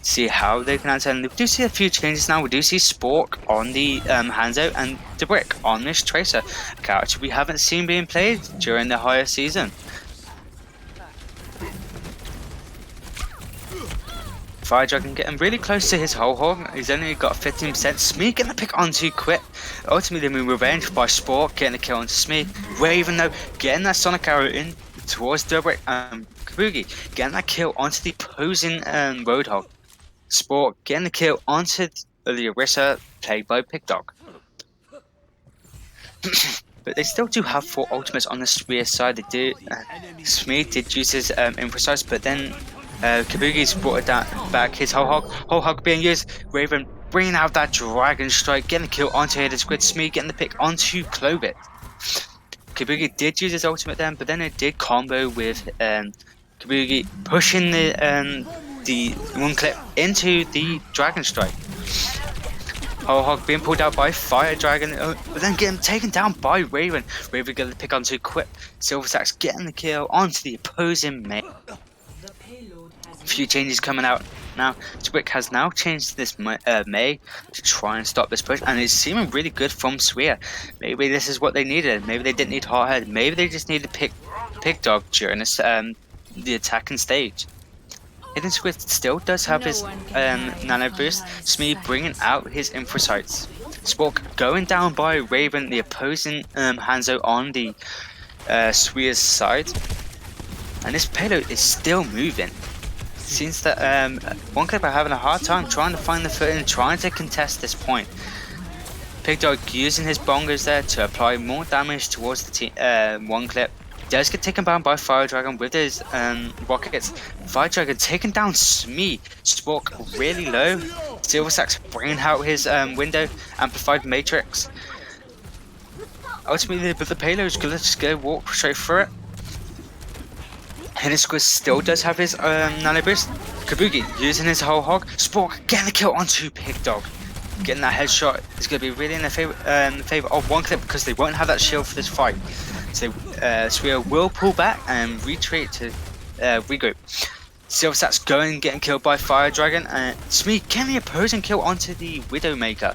see how they can answer. And we do see a few changes now. We do see Spork on the Hanzo and Debrick on this Tracer, a character we haven't seen being played during the higher season. Fire Dragon getting really close to his whole hog. He's only got 15%. Smee getting the pick onto Quit. Ultimately being revenged by Sport, getting the kill onto Smee. Raven though, getting that Sonic Arrow in towards Dobrik. Kabugi getting that kill onto the opposing Roadhog. Sport getting the kill onto the Orisa, played by Pig Dog. But they still do have 4 ultimates on the Spear side. They do. Smee did use his Imprecise, but then Kabugi's brought it back. His whole hog being used. Raven bringing out that Dragon Strike, getting the kill onto Hidden Squid. Smee getting the pick onto Clovit. Kabugi did use his ultimate then, but then it did combo with Kabugi pushing the one clip into the Dragon Strike. Whole hog being pulled out by Fire Dragon, but then getting taken down by Raven. Raven getting the pick onto Quip. Silver Sax getting the kill onto the opposing mate. A few changes coming out now. Zwick has now changed this May to try and stop this push, and it's seeming really good from Swear. Maybe this is what they needed. Maybe they didn't need Hardhead. Maybe they just needed Pig Dog during this the attacking stage. Hidden Squid still does have his nano boost. Smee bringing out his Infrasights. Spork going down by Raven, the opposing Hanzo on the Swear's side. And this payload is still moving. Seems that one clip are having a hard time trying to find the footing, trying to contest this point. Pig Dog using his bongos there to apply more damage towards the team. One clip does get taken down by Fire Dragon with his rockets. Fire Dragon taking down Smee. Spork really low. Silver Sax bringing out his window, amplified matrix. Ultimately, but the payload is gonna just go walk straight through it. Hidden Squid still does have his nano boost. Kabugi using his whole hog. Spork getting the kill onto Pig Dog. Getting that headshot is going to be really in the favor of one clip, because they won't have that shield for this fight. So Swear will pull back and retreat to regroup. Silver Sax going, getting killed by Fire Dragon, and Smee getting the opposing kill onto the Widowmaker.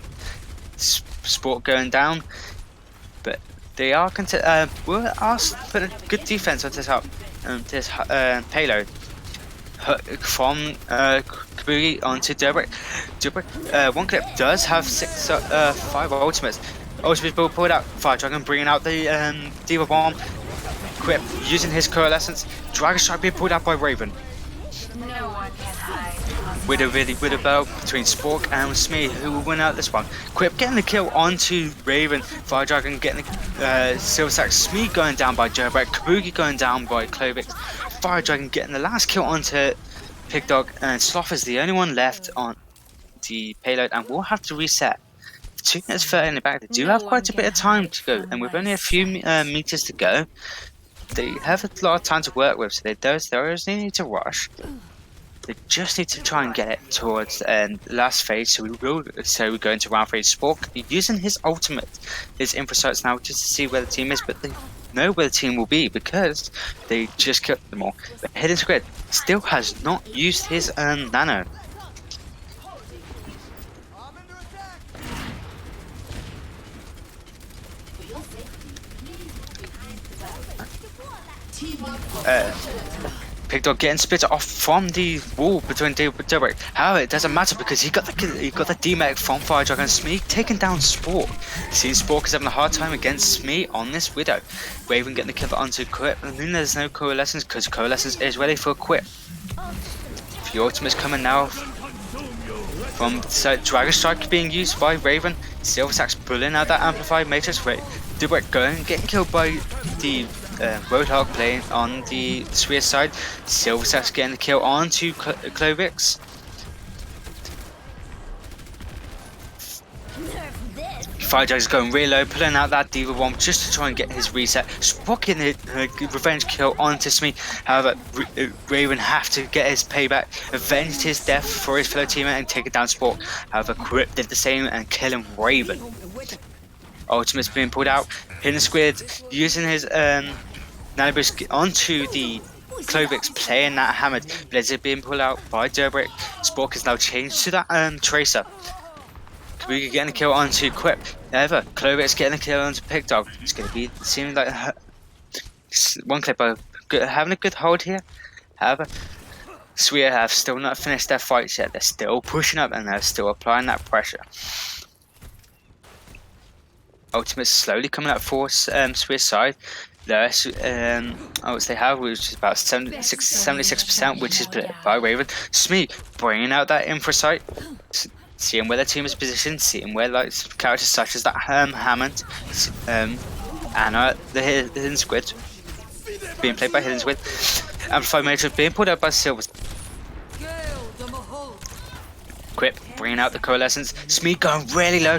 Sport going down, but they are putting a good defense onto this payload. From Kabugi onto Dobrik. One clip does have 5 ultimates. Ultimate build pulled out. Fire Dragon bringing out the Diva Bomb. Quip using his Coalescence. Dragon Strike being pulled out by Raven.
No one can hide.
With a battle between Spork and Smee, who will win out this one. Quip getting the kill onto Raven. Fire Dragon getting the Silver Sax. Smee going down by Dobrik. Kabugi going down by Clovix. Fire Dragon getting the last kill onto Pig Dog, and Sloth is the only one left on the payload, and we'll have to reset. 2 minutes 30 in the back. They do have quite a bit of time to go, and with only a few meters to go, they have a lot of time to work with, so they don't need to rush. They just need to try and get it towards the last phase, so we go into round 3. Spork using his ultimate, his Infrasights now, just to see where the team is, but they know where the team will be because they just killed them all. But Hidden Squid still has not used his nano. Pig Dog getting split off from the wall between Dobrik. However, it doesn't matter because he got the D-Medic from Fire Dragon. Smee taking down Spork. Seeing Spork is having a hard time against Smee on this Widow. Raven getting the kill onto Quip, and then there's no Coalescence because Coalescence is ready for Quip. The ultimate's coming now from Dragon Strike being used by Raven. Silver Sax pulling out that amplified matrix. Dobrik going, getting killed by the Roadhog playing on the Swear side. Silver Sax getting the kill onto Clovix. Firejog is going really low, pulling out that Diva bomb just to try and get his reset. Rocking the revenge kill onto Smee. However, Raven have to get his payback, avenge his death for his fellow teammate and take it down Spork. However, Quip did the same and killing Raven. Ultimate's being pulled out. Hidden Squid using his Nanobush onto the Clovix, playing that hammered. Blizzard being pulled out by Derbrick. Spork is now changed to that Tracer. Kabuki getting a kill onto Quip. However, Clovix getting a kill onto Pig Dog. It's going to be seeming like one clip of having a good hold here. However, Sweer have still not finished their fights yet. They're still pushing up and they're still applying that pressure. Ultimate's slowly coming up for Sweer's side. Lowest odds they have, which is about 76%, which is by Raven. Smee bringing out that infra site, seeing where their team is positioned, seeing where like characters such as that Hammond, Anna, the Hidden Squid, being played by Hidden Squid, Amplified Major being pulled out by Silver. Quip bringing out the Coalescence, Smee going really low,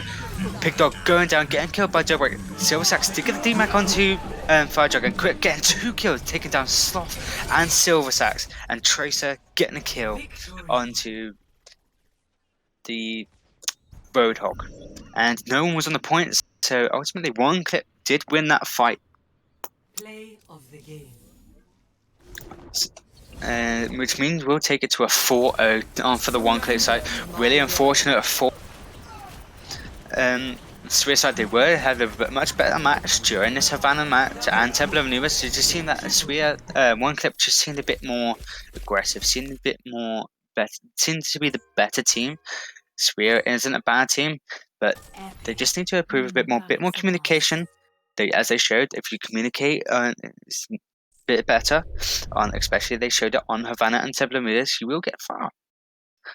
Pig Dog going down, getting killed by Jailbreak. Silver Sax to get the DMAC onto Firejog, and Quip getting 2 kills, taking down Sloth and Silver Sax, and Tracer getting a kill onto the Roadhog. And no one was on the points, so ultimately one clip did win that fight.
Play of the game.
Which means we'll take it to a 4-0 on for the one clip side. Really unfortunate. Suicide they had a much better match during this Havana match, and Temple of Anubis. You just seen that Suia one clip just seemed a bit more aggressive, seemed a bit more better, seemed to be the better team. Suia isn't a bad team, but they just need to improve a bit more communication. As they showed, if you communicate it's a bit better, especially they showed it on Havana and Temple of Anubis, you will get far.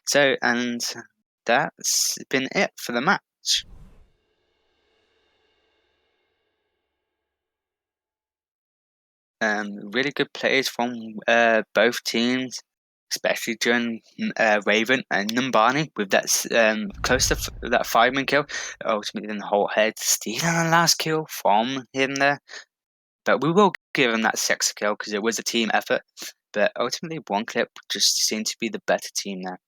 So, and that's been it for the match. Really good plays from both teams, especially during Raven and Numbani with that close to that 5-man kill. Ultimately, then the whole head stealing the last kill from him there. But we will give him that 6th kill because it was a team effort. But ultimately, one clip just seemed to be the better team there.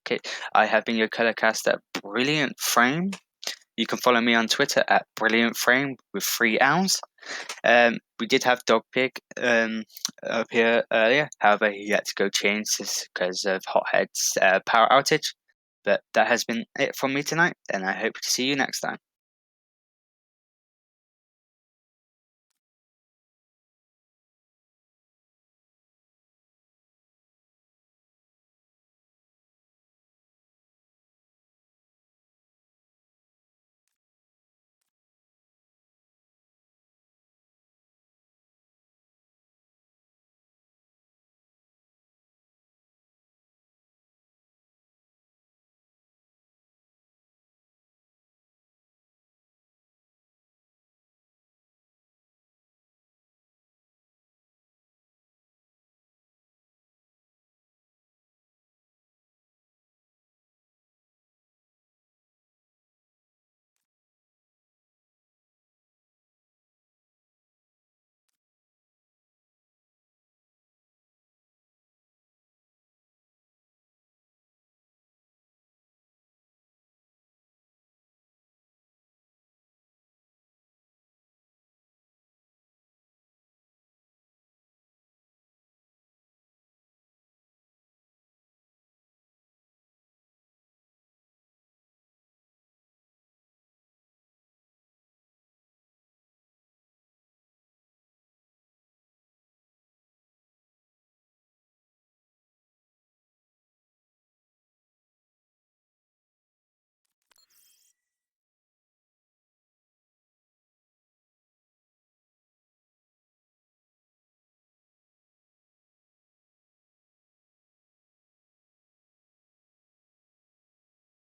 Okay, I have been your color caster, Brilliant Frame. You can follow me on Twitter at Brilliant Frame with 3 L's. We did have Dogpig up here earlier, however he had to go change this because of Hothead's power outage. But that has been it from me tonight, and I hope to see you next time.